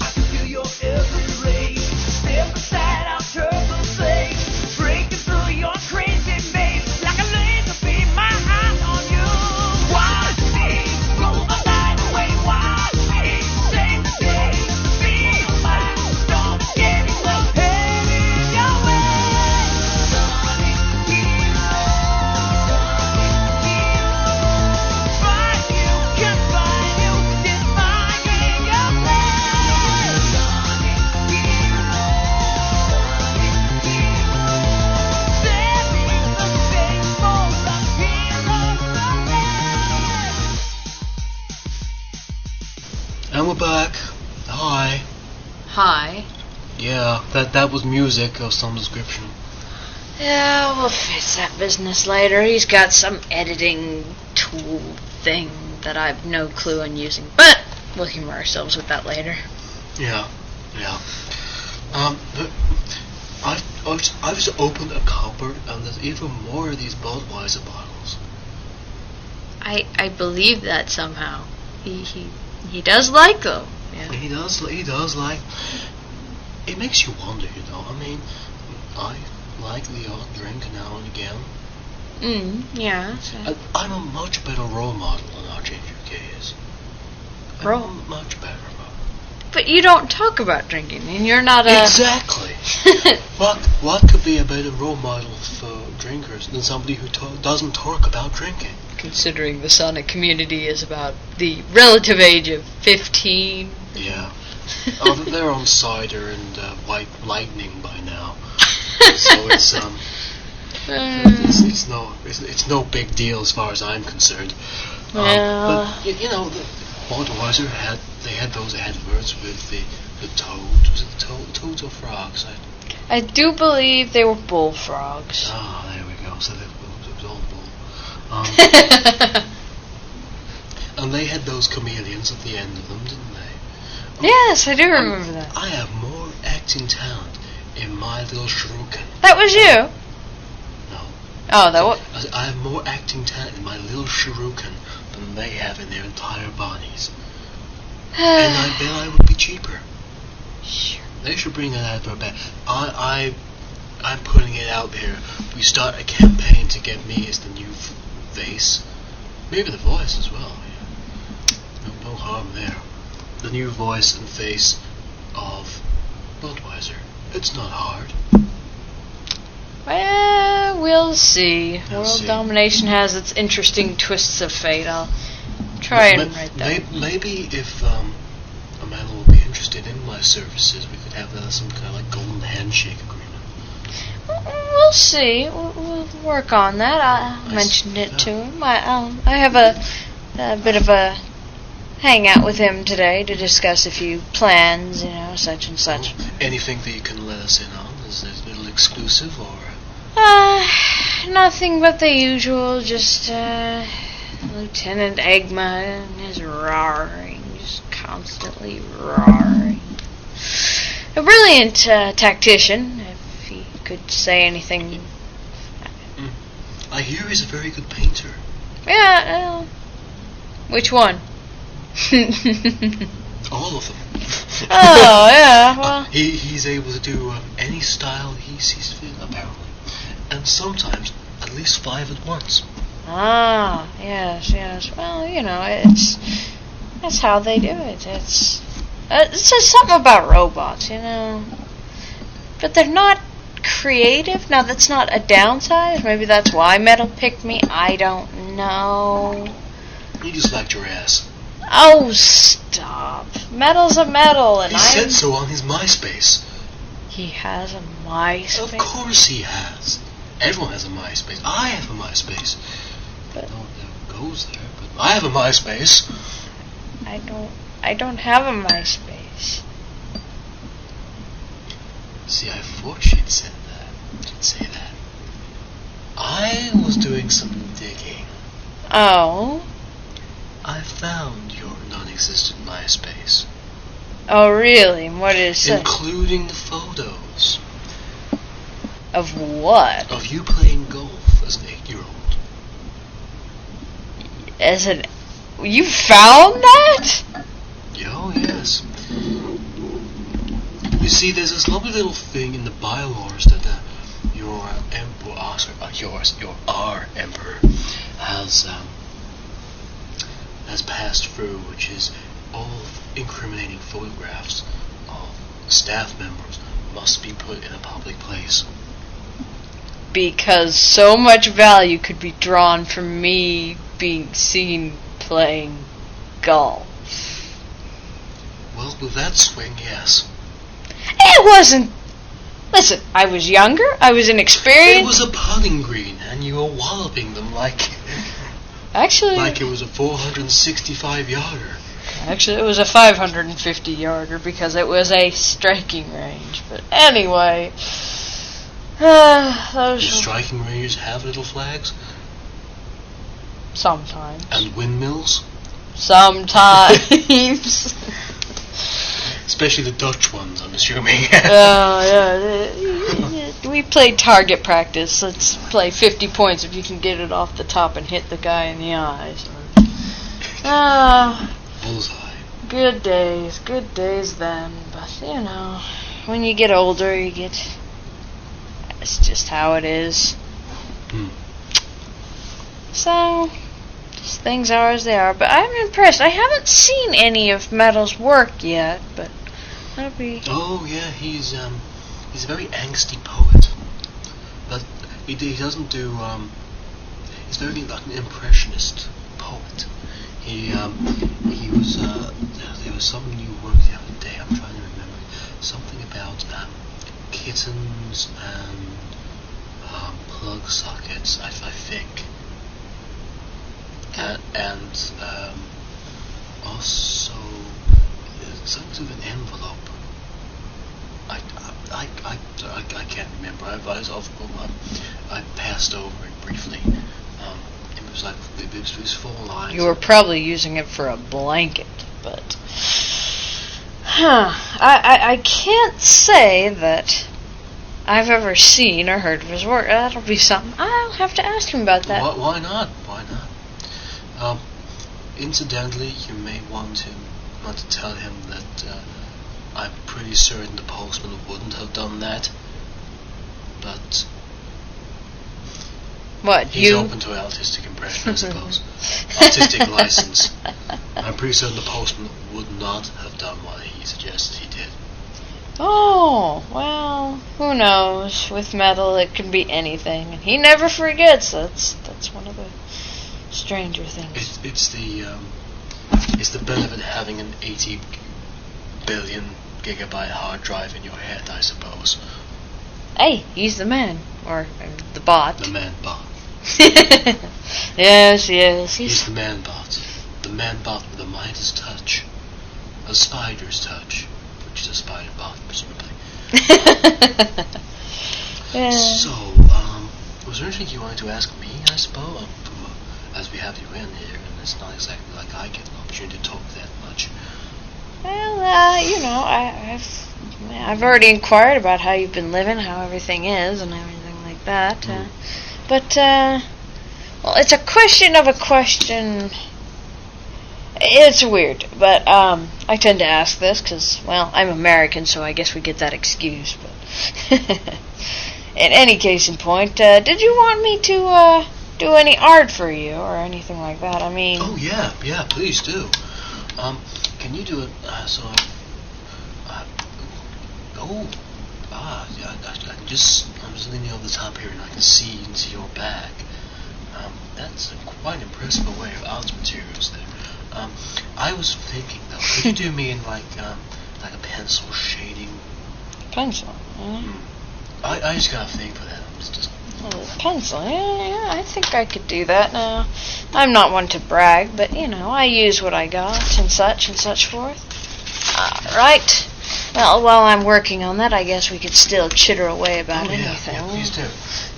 I can feel your every rage. Step aside, I'll turtle sage. Breaking through your crazy maze. Like a laser beam, my eye on you. Watch me roll the light away. Watch me save the day. Feel like gonna get what's headed your way. Find you, confine you, defying your plan. Setting the stage for the heroes from And we're back. Hi. Hi. Yeah, that was music of some description. Yeah, we'll face that business later. He's got some editing tool thing that I've no clue on using. But we'll humor ourselves with that later. Yeah. But I've just opened a cupboard and there's even more of these Budweiser bottles. I believe that somehow. He does like them. Yeah. He does like. It makes you wonder, you know. I mean, I like the odd drink now and again. Yeah. I'm a much better role model than AAUK is. Role? I'm much better. But you don't talk about drinking, and you're not a... Exactly. What could be a better role model for drinkers than somebody who doesn't talk about drinking? Considering the Sonic community is about the relative age of 15. Yeah. They're on cider and white lightning by now, so it's no big deal as far as I'm concerned. Well, but you know, Budweiser had those adverts with the toad. Was it the toads or frogs? I do believe they were bullfrogs. Ah, there we go. So it was all bull. And they had those chameleons at the end of them, didn't they? Yes, I do remember that. I have more acting talent in my little shuriken. That was you? No. Oh, that was... I have more acting talent in my little shuriken than they have in their entire bodies. And I bet I would be cheaper. Sure. They should bring that advert back. I'm putting it out there. We start a campaign to get me as the new face. Maybe the voice as well. Yeah. No harm there. The new voice and face of Budweiser. It's not hard. Well, we'll see. World domination has its interesting twists of fate. I'll try and write that. Maybe if a man will be interested in my services, we could have some kind of like golden handshake agreement. We'll see. We'll work on that. I mentioned it to him. I have a bit of a hangout with him today to discuss a few plans, you know, such and such. Anything that you can let us in on? Is it a little exclusive or? Nothing but the usual. Just Lieutenant Egma and his roaring, just constantly roaring. A brilliant tactician, if he could say anything. I hear he's a very good painter. Yeah. Which one? All of them. Oh, yeah, well... He's able to do any style he sees fit, apparently. And sometimes, at least 5 at once. Ah, yes. Well, that's how they do it. It's just something about robots, But they're not creative. Now, that's not a downside. Maybe that's why metal picked me. I don't know. You just liked your ass. Oh, stop. Metal's a metal, and He said so on his MySpace. He has a MySpace? Of course he has. Everyone has a MySpace. I have a MySpace. But No one ever goes there, but I have a MySpace. I don't have a MySpace. See, I thought she'd said that. She'd say that. I was doing some digging. Oh? I found your non-existent MySpace. Oh, really? What is it? Including the photos. Of what? Of you playing golf as an 8-year-old. You found that? Oh, yes. You see, there's this lovely little thing in the bylaws that your emperor, our emperor, has passed through, which is all incriminating photographs of staff members must be put in a public place. Because so much value could be drawn from me being seen playing golf. Well, with that swing, yes. It wasn't. Listen, I was younger, I was inexperienced. It was a putting green, and you were walloping them like it was a 465-yarder. Actually, it was a 550-yarder because it was a striking range. But anyway, Do striking ranges have little flags? Sometimes. And windmills? Sometimes. Especially the Dutch ones, I'm assuming. We played target practice. Let's play 50 points if you can get it off the top and hit the guy in the eyes. Bullseye. Good days then. But, when you get older, it's just how it is. So, just things are as they are. But I'm impressed. I haven't seen any of Metal's work yet, but that'll be... Oh, yeah, he's a very angsty poet. But he doesn't do, he's very like an impressionist poet. He was, there was some new work the other day, I'm trying to remember, something about, kittens and, plug sockets, I think. And also, something to do with an envelope. I can't remember. I passed over it briefly. It was like it was 4 lines. You were probably using it for a blanket, but I can't say that I've ever seen or heard of his work. That'll be something I'll have to ask him about that. Why not? Incidentally, you may want to tell him that I'm pretty certain the postman wouldn't have done that. But what, he's open to artistic impression, I suppose. Artistic license. I'm pretty certain the postman would not have done what he suggested he did. Oh, well, who knows? With Metal, it can be anything, and he never forgets. That's one of the stranger things. It's the benefit of having an 80 billion gigabyte hard drive in your head, I suppose. Hey, he's the man, or the bot. The man bot. Yes. He's the man bot. The man bot with a Midas touch. A spider's touch. Which is a spider bot, presumably. Yeah. So, was there anything you wanted to ask me, I suppose? As we have you in here, and it's not exactly like I get an opportunity to talk that much. Well, I've already inquired about how you've been living, how everything is, and everything like that. But well, it's a question of a question. It's weird, but I tend to ask this because, well, I'm American, so I guess we get that excuse. But in any case in point, did you want me to do any art for you or anything like that. I mean... Oh, yeah, please do. Can you do it, I'm just leaning over the top here and I can see into your bag. That's a quite impressive array of art materials there. I was thinking though, could you do me in like a pencil shading? Pencil? Yeah. I just got a thing for that. Pencil? Yeah, I think I could do that now. I'm not one to brag, but I use what I got and such forth. Right. Well, while I'm working on that, I guess we could still chitter away about anything. Yeah, please do.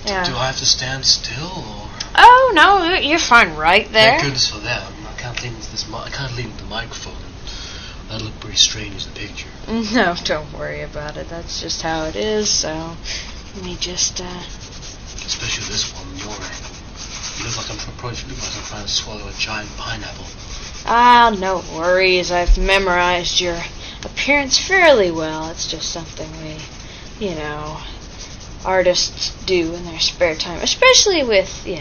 Yeah. Do I have to stand still, or? Oh no, you're fine right there. Thank goodness for that. I can't lean into I can't lean into the microphone. That'll look pretty strange in the picture. No, don't worry about it. That's just how it is. So let me just. Especially this one, your angle. You look like I'm trying to swallow a giant pineapple. No worries. I've memorized your appearance fairly well. It's just something we, artists do in their spare time, especially with, the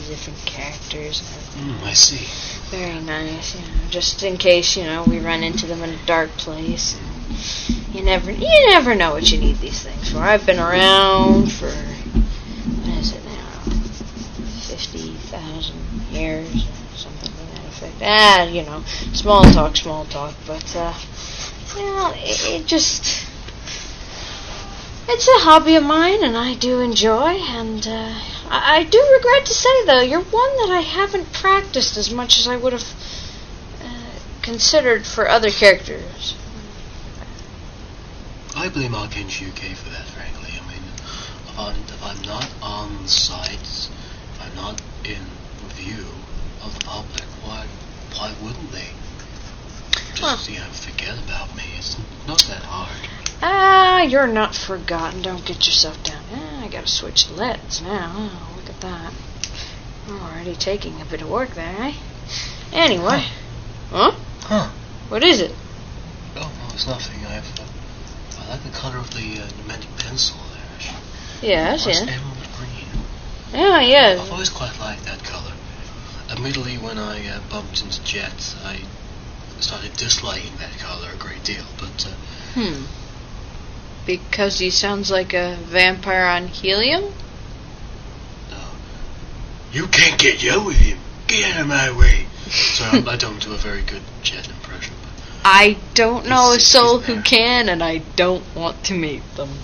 different characters. I see. Very nice, just in case, we run into them in a dark place. You never know what you need these things for. I've been around for, what is it now, 50,000 years, something to that effect. Small talk, but, it's a hobby of mine, and I do enjoy, and I do regret to say, though, you're one that I haven't practiced as much as I would have considered for other characters. I blame AAUK for that, frankly. I mean, if I'm not on site, if I'm not in view of the public, why wouldn't they just, forget about me? It's not that hard. You're not forgotten. Don't get yourself down. I gotta switch LEDs now. Oh, look at that. I'm already taking a bit of work there, eh? Anyway. Huh? What is it? Oh, no, it's nothing. I like the color of the pneumatic pencil there. Yes, It's emerald green. Yeah. I've always quite liked that color. Admittedly, when I bumped into Jet, I started disliking that color a great deal, but... Because he sounds like a vampire on helium? No. You can't get young with him. Get out of my way. Sorry, I don't do a very good Jet impression. But I don't know a soul who can, and I don't want to meet them.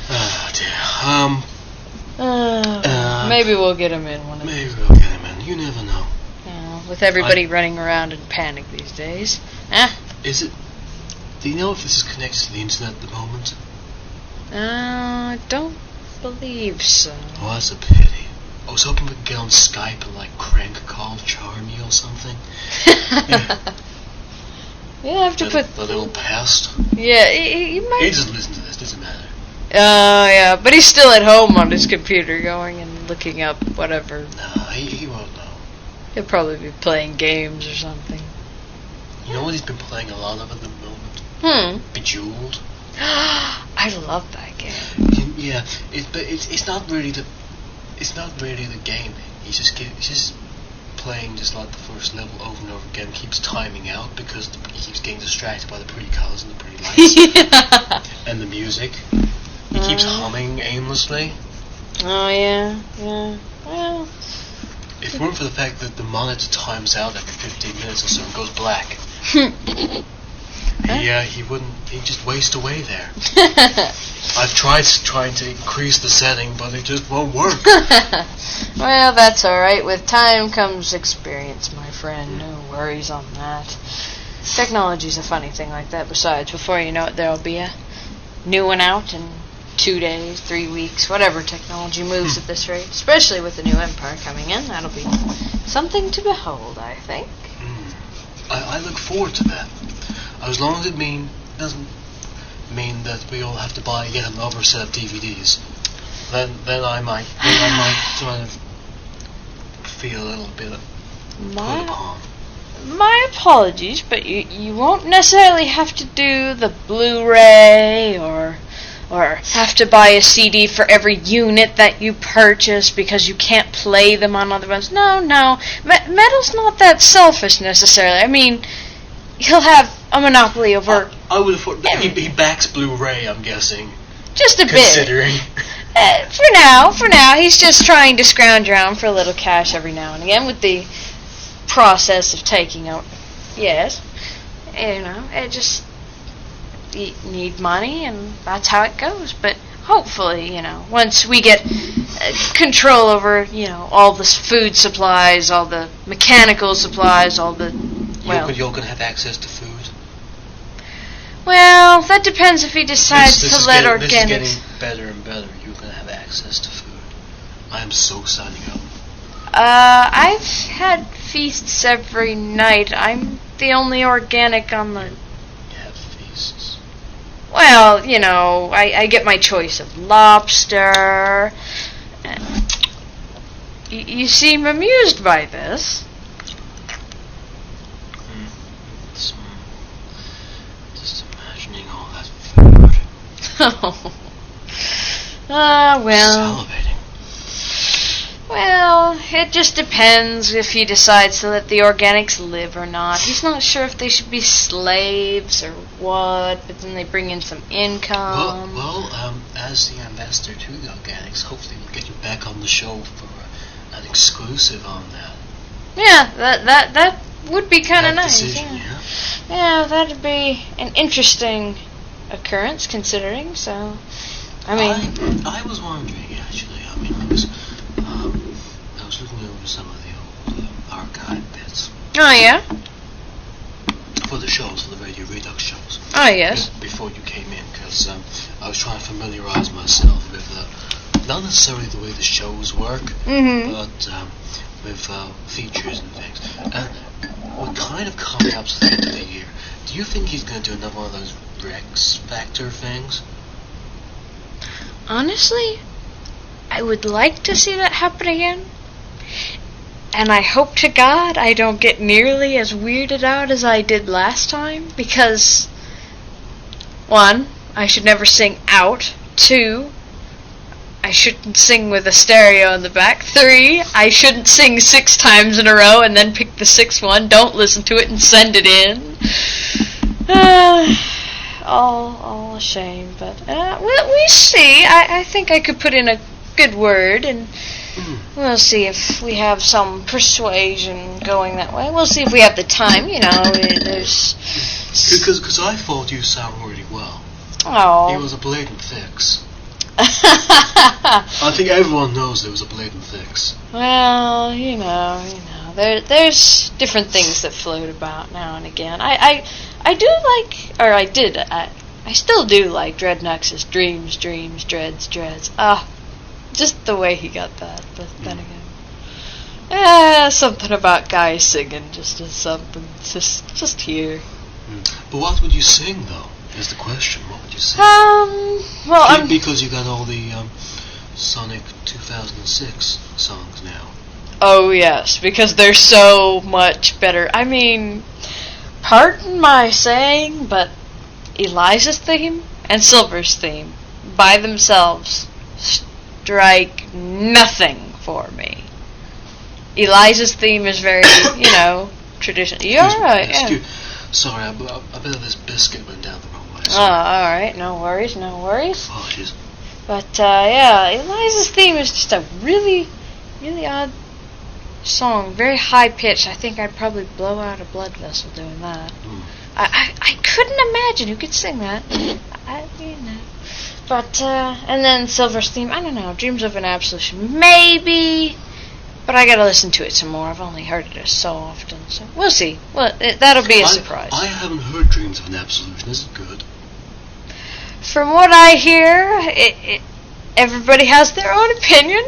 Oh, dear. Maybe we'll get him in one of Maybe we'll get him in. You never know. With everybody running around in panic these days. Is it... Do you know if this is connected to the internet at the moment? I don't believe so. Oh, that's a pity. I was hoping we could get on Skype and, crank call Charmy or something. You'll have to put... The little pest. Yeah, he might... He doesn't listen to this, doesn't matter. Yeah, but he's still at home on his computer going and looking up whatever. No, he won't know. He'll probably be playing games or something. You know what he's been playing a lot of at the moment? Bejeweled. I love that game. Yeah, but it's not really the game. He's just playing just like the first level over and over again. Keeps timing out because he keeps getting distracted by the pretty colors and the pretty lights and the music. He keeps humming aimlessly. Oh yeah. Well, if it weren't for the fact that the monitor times out after 15 minutes or so and goes black. He'd just waste away there. I've tried to increase the setting, but it just won't work. Well, that's alright. With time comes experience, my friend. No worries on that. Technology's a funny thing like that. Besides, before you know it, there'll be a new one out in 2 days, 3 weeks, whatever. Technology moves at this rate. Especially with the new Empire coming in. That'll be something to behold, I think. I look forward to that. As long as it doesn't mean that we all have to buy yet another set of DVDs, then I might sort of feel a little bit put upon. My apologies, but you won't necessarily have to do the Blu-ray or or have to buy a CD for every unit that you purchase because you can't play them on other ones. No. Metal's not that selfish necessarily. I mean, he'll have a monopoly over... I would have thought he backs Blu-ray, I'm guessing. Just a considering. bit. For now, he's just trying to scrounge around for a little cash every now and again with the process of taking out. Yes. It just... You need money, and that's how it goes. But hopefully, once we get control over, all the food supplies, all the mechanical supplies, all the... You're going to have access to food? Well, that depends if he decides to let organics... This is getting better and better. You're going to have access to food. I am so signing up. I've had feasts every night. I'm the only organic on the... You have feasts? Well, I get my choice of lobster. You seem amused by this. Just imagining all that food. Well. Salivating. Well, it just depends if he decides to let the organics live or not. He's not sure if they should be slaves or what, but then they bring in some income. Well, as the ambassador to the organics, hopefully we'll get you back on the show for an exclusive on that. Yeah, that would be kind of nice. Decision, yeah, that'd be an interesting occurrence, considering. So, I was wondering actually. I was looking over some of the old archive bits. Oh yeah. For the shows, for the Radio Redux shows. Oh yes. Before you came in, because I was trying to familiarize myself with not necessarily the way the shows work, but with features and things. We're kind of coming up to the end of the year. Do you think he's going to do another one of those Rex Factor things? Honestly, I would like to see that happen again. And I hope to God I don't get nearly as weirded out as I did last time, because 1, I should never sing out. 2, I shouldn't sing with a stereo in the back. 3, I shouldn't sing 6 times in a row and then pick the 6th one. Don't listen to it and send it in. All a shame, but we see. I think I could put in a good word, and we'll see if we have some persuasion going that way. We'll see if we have the time. There's... Because I thought you sound really well. Oh. It was a blatant fix. I think everyone knows there was a blatant fix. Well, there's different things that float about now and again. I still do like Dreadnux's Dreams, Dreads. Just the way he got that, but then again. Something about guys singing just is something, just here. But what would you sing, though, is the question. What would you sing? Because you got all the Sonic 2006 songs now. Oh, yes, because they're so much better. I mean, pardon my saying, but Eliza's theme and Silver's theme, by themselves, strike nothing for me. Eliza's theme is very, traditional. You're right, yeah. Sorry, I bet this biscuit went down the wrong way. Oh, alright, no worries. Apologies. But, Eliza's theme is just a really, really odd song. Very high-pitched. I think I'd probably blow out a blood vessel doing that. I couldn't imagine who could sing that. But, and then Silver's theme, I don't know, Dreams of an Absolution, maybe, but I gotta listen to it some more. I've only heard it so often, so we'll see. Well, that'll be a surprise. I haven't heard Dreams of an Absolution. Is it good? From what I hear, everybody has their own opinion,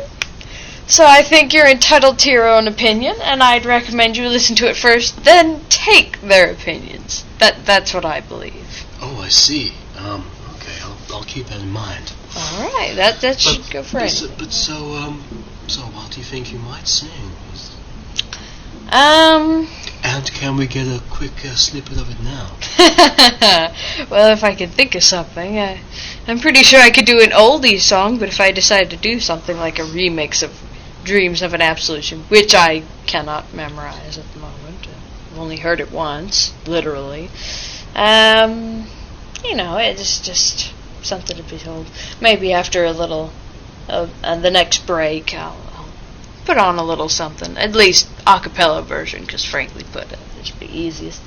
so I think you're entitled to your own opinion, and I'd recommend you listen to it first, then take their opinions. That's what I believe. Oh, I see. Okay, I'll keep that in mind. All right, that should go for it. So what do you think you might sing? And can we get a quick snippet of it now? Well, if I can think of something. I'm pretty sure I could do an oldies song, but if I decided to do something like a remix of Dreams of an Absolution, which I cannot memorize at the moment, I've only heard it once, literally, it's just something to be told. Maybe after a little, the next break, I'll put on a little something, at least a cappella version, because frankly put, it's the easiest.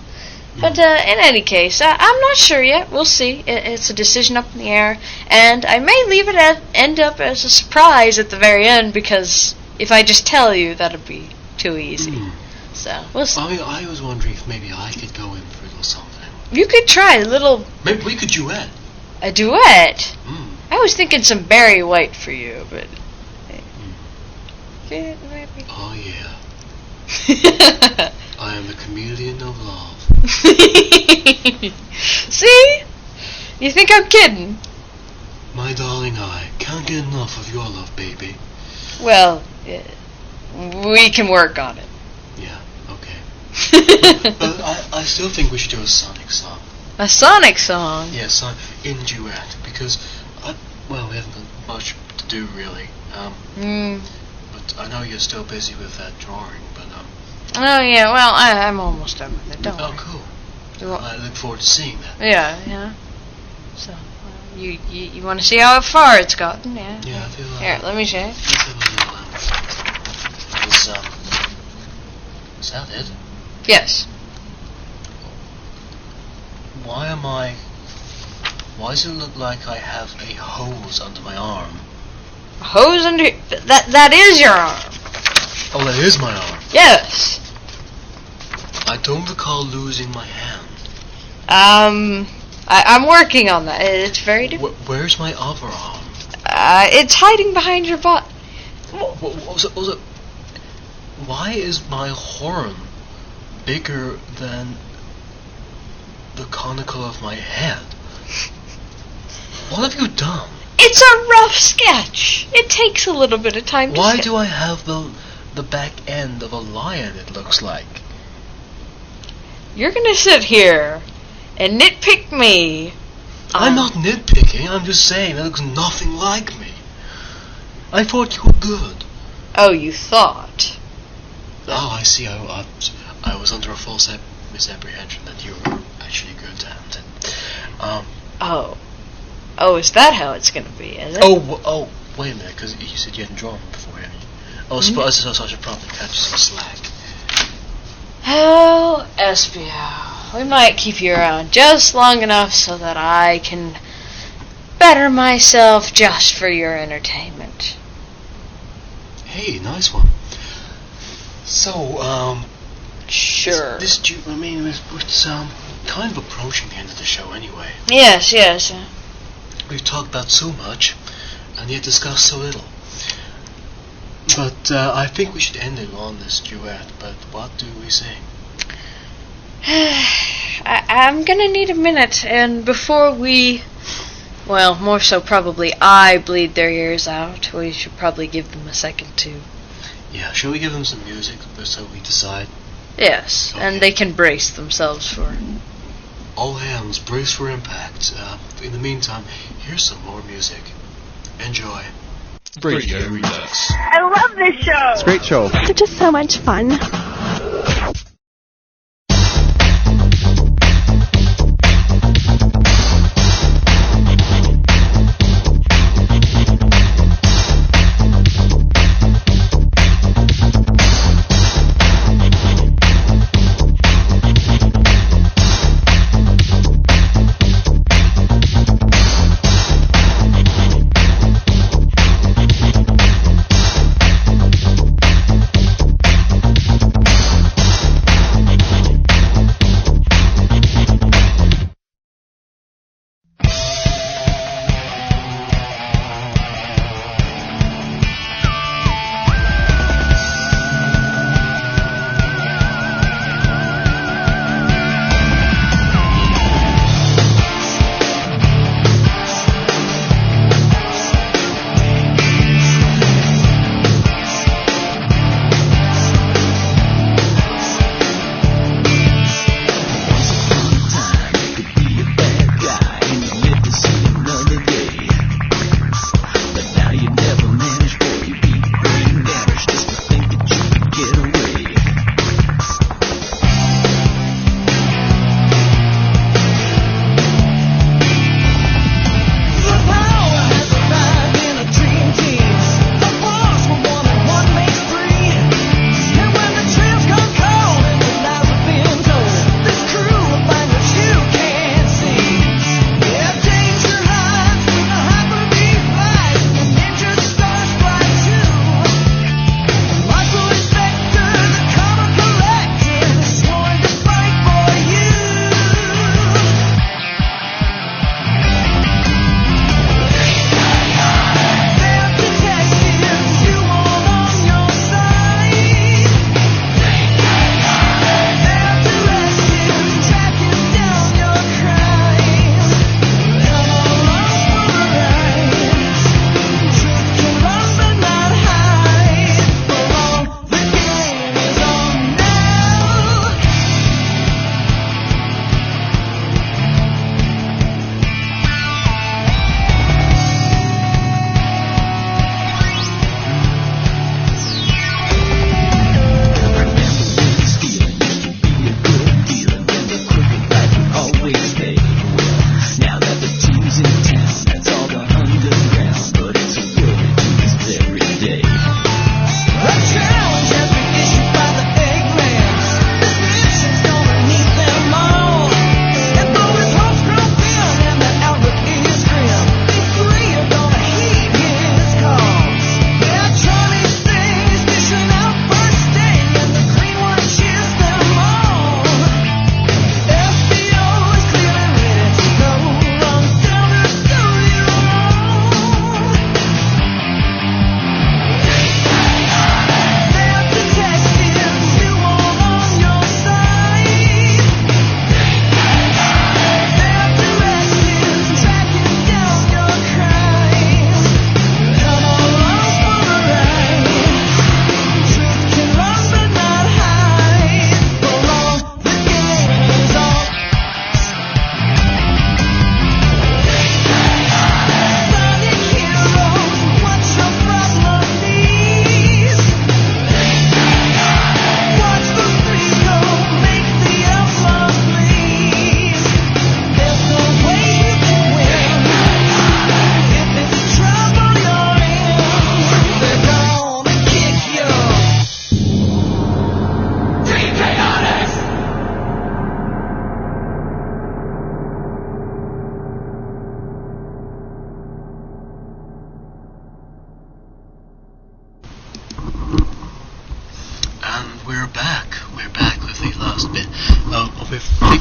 But in any case, I'm not sure yet. We'll see. It's a decision up in the air, and I may leave it end up as a surprise at the very end, because if I just tell you, that'd be too easy. So we'll see. I was wondering if maybe I could go in for a little something. You could try a little. Maybe we could duet. A duet. I was thinking some Barry White for you, but. Maybe. Oh yeah. I am the chameleon of love. See? You think I'm kidding? My darling, I can't get enough of your love, baby. Well, we can work on it. Yeah, okay. I still think we should do a Sonic song. A Sonic song? Yes, in duet, because, we haven't got much to do, really. But I know you're still busy with that drawing, but, Oh, yeah, well, I'm almost done with it, don't worry. Oh, cool. I look forward to seeing that. Yeah. So, you want to see how far it's gotten? Yeah. Yeah, I feel like... Here, let me check. Let's have a little, is that it? Yes. Why does it look like I have a hose under my arm? A hose under... That is your arm. Oh, that is my arm. Yes. I don't recall losing my hand. I'm working on that. It's very difficult. Where's my other arm? It's hiding behind your butt. What was it? Why is my horn bigger than the conical of my head? What have you done? It's a rough sketch. It takes a little bit of time to Why do I have the back end of a lion, it looks like? You're gonna sit here and nitpick me. I'm not nitpicking, I'm just saying that looks nothing like me. I thought you were good. Oh, you thought? Oh, I see. I was under a false misapprehension that you were actually good at it. Oh, is that how it's gonna be, is it? Oh, wait a minute, because you said you hadn't drawn before, hadn't you? Oh, so I should probably catch some slack. Oh, Espio, we might keep you around just long enough so that I can better myself just for your entertainment. Hey, nice one. So, Sure. It's kind of approaching the end of the show anyway. Yes. We've talked about so much, and yet discussed so little. But I think we should end it on this duet, but what do we sing? I'm gonna need a minute, and before we, well, more so probably I bleed their ears out, we should probably give them a second to... Yeah, shall we give them some music so we decide? Yes, okay. And they can brace themselves for... All hands, brace for impact. In the meantime, here's some more music. Enjoy. Radio Redux. I love this show. It's a great show. They're just so much fun.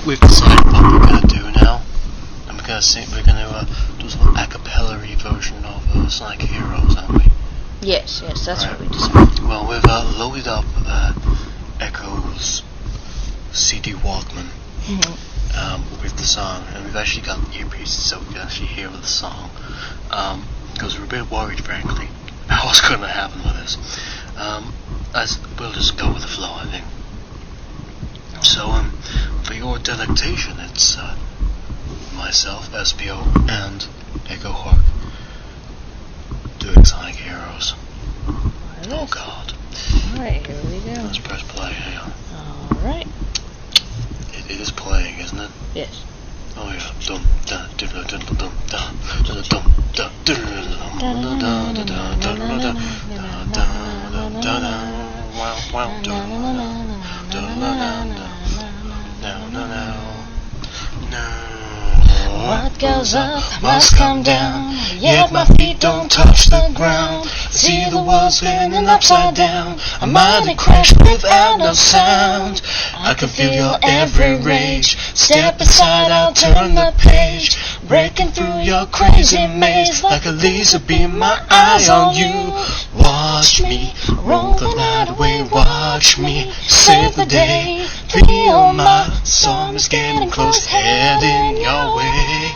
we've decided what we're gonna do now. And we're gonna do some a cappella version of Sonic Heroes, aren't we? Yes, that's what we decided. Well, we've loaded up Echo's CD Walkman with the song, and we've actually got earpieces so we can actually hear the song. Because we're a bit worried, frankly, about what's going to happen with this. We'll just go with the flow, I think. So, for your delectation, it's myself, Espio, and Echo Hawk doing Sonic Heroes. Oh God. Alright, here we go. Let's press play, hang on. Alright. It is playing, isn't it? Yes. Oh yeah. Dum da dum dum dum dum dum What goes up must come down, yet my feet don't touch the ground. See the world spinning upside down, a mighty crash without no sound. I can feel your every rage, step aside, I'll turn the page. Breaking through your crazy maze, like a laser beam, my eyes on you. Watch me, roll the night away, watch me, save the day. Feel my storm is getting close, heading your way.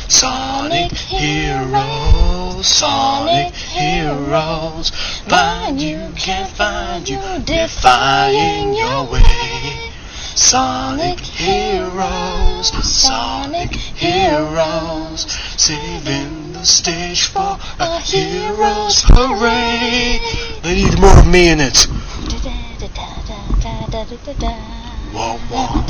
Sonic heroes, Sonic heroes, find you, can't find you, defying your way. Sonic heroes, Sonic heroes, saving the stage for a hero's parade. They need more of me in it. Whoa, whoa.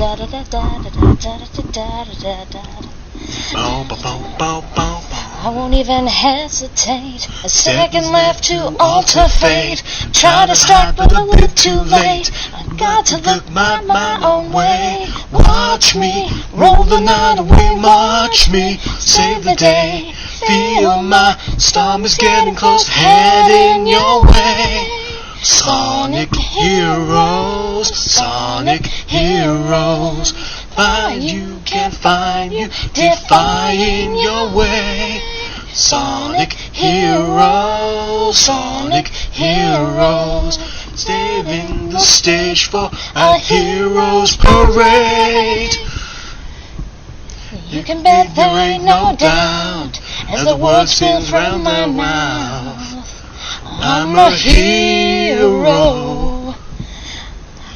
I won't even hesitate, a second left to alter fate. Try to start but a bit too late, I've got to look my own way. Watch me, roll the night away, march me, save the day. Feel my storm is getting close, heading your way. Sonic heroes, Sonic heroes, find you, can't find you, defying your way. Sonic heroes, Sonic heroes, saving the stage for a hero's parade. You can bet there ain't no doubt, as the word spins round my mouth, I'm a hero.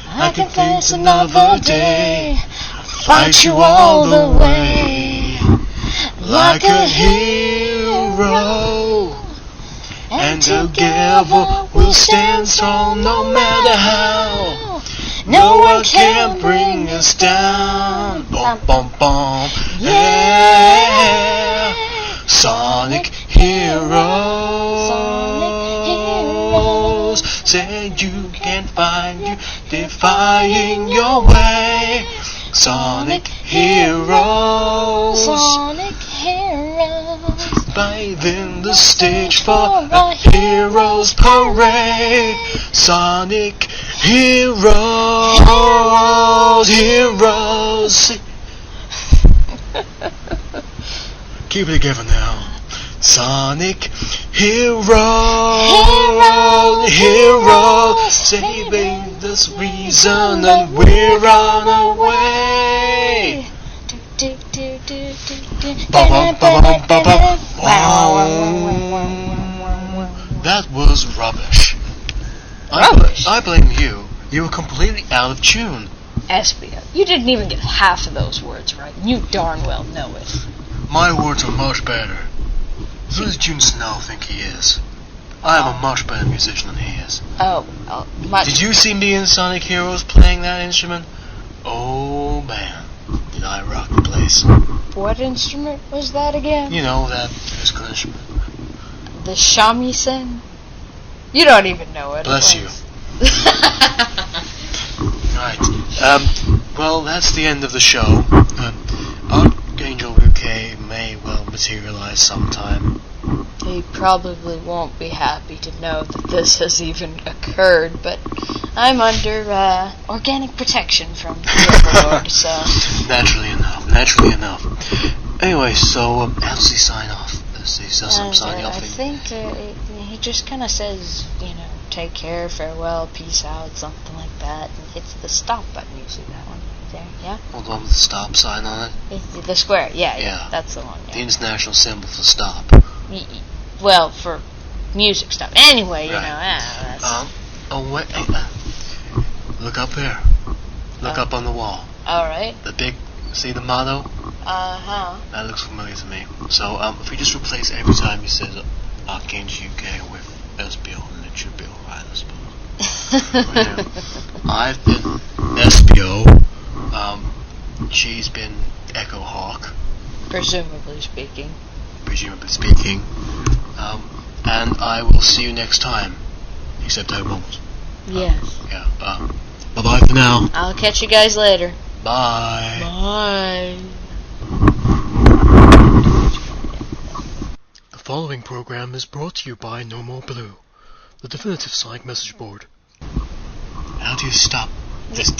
I can face another day, fight you all the way, like a hero. And together we'll stand strong no matter how. No one can bring us down. Bum bum bum. Yeah. Sonic heroes. Say you can't find you, defying your way. Sonic heroes. Sonic heroes. Paving the stage for a hero's parade. Sonic heroes. Heroes. Keep it together now. Sonic heroes, heroes, saving this reason, and we're on our way. That was rubbish. Rubbish? I blame you. You were completely out of tune. Espio, you didn't even get half of those words right. You darn well know it. My words are much better. Who does June Snow think he is? I am a much better musician than he is. Much. Did you see me in Sonic Heroes playing that instrument? Oh man, did I rock the place. What instrument was that again? You know, that musical instrument. The shamisen? You don't even know it. Bless you. Right. Well, that's the end of the show. Archangel UK may well materialize sometime He probably won't be happy to know that this has even occurred, but I'm under organic protection from the Overlord, so... Naturally enough. Anyway, so how does he sign off? He says I'm signing off. I think he just kind of says, take care, farewell, peace out, something like that, and hits the stop button. You see that one right there, yeah? Well, the one with the stop sign on it? It's the square, yeah, that's the one, yeah. The international symbol for stop. Well, for music stuff. Anyway, right. That's... wait, look up here. Look up on the wall. Alright. The big, see the motto? Uh-huh. That looks familiar to me. So, if we just replace every time he says AAUK with Espio, then it should be alright, I suppose. I've been Espio. She's been Echo Hawk. Presumably speaking. And I will see you next time. Except I won't. Yes. Bye-bye for now. I'll catch you guys later. Bye. Bye. The following program is brought to you by No More Blue, the definitive Sonic message board. How do you stop this?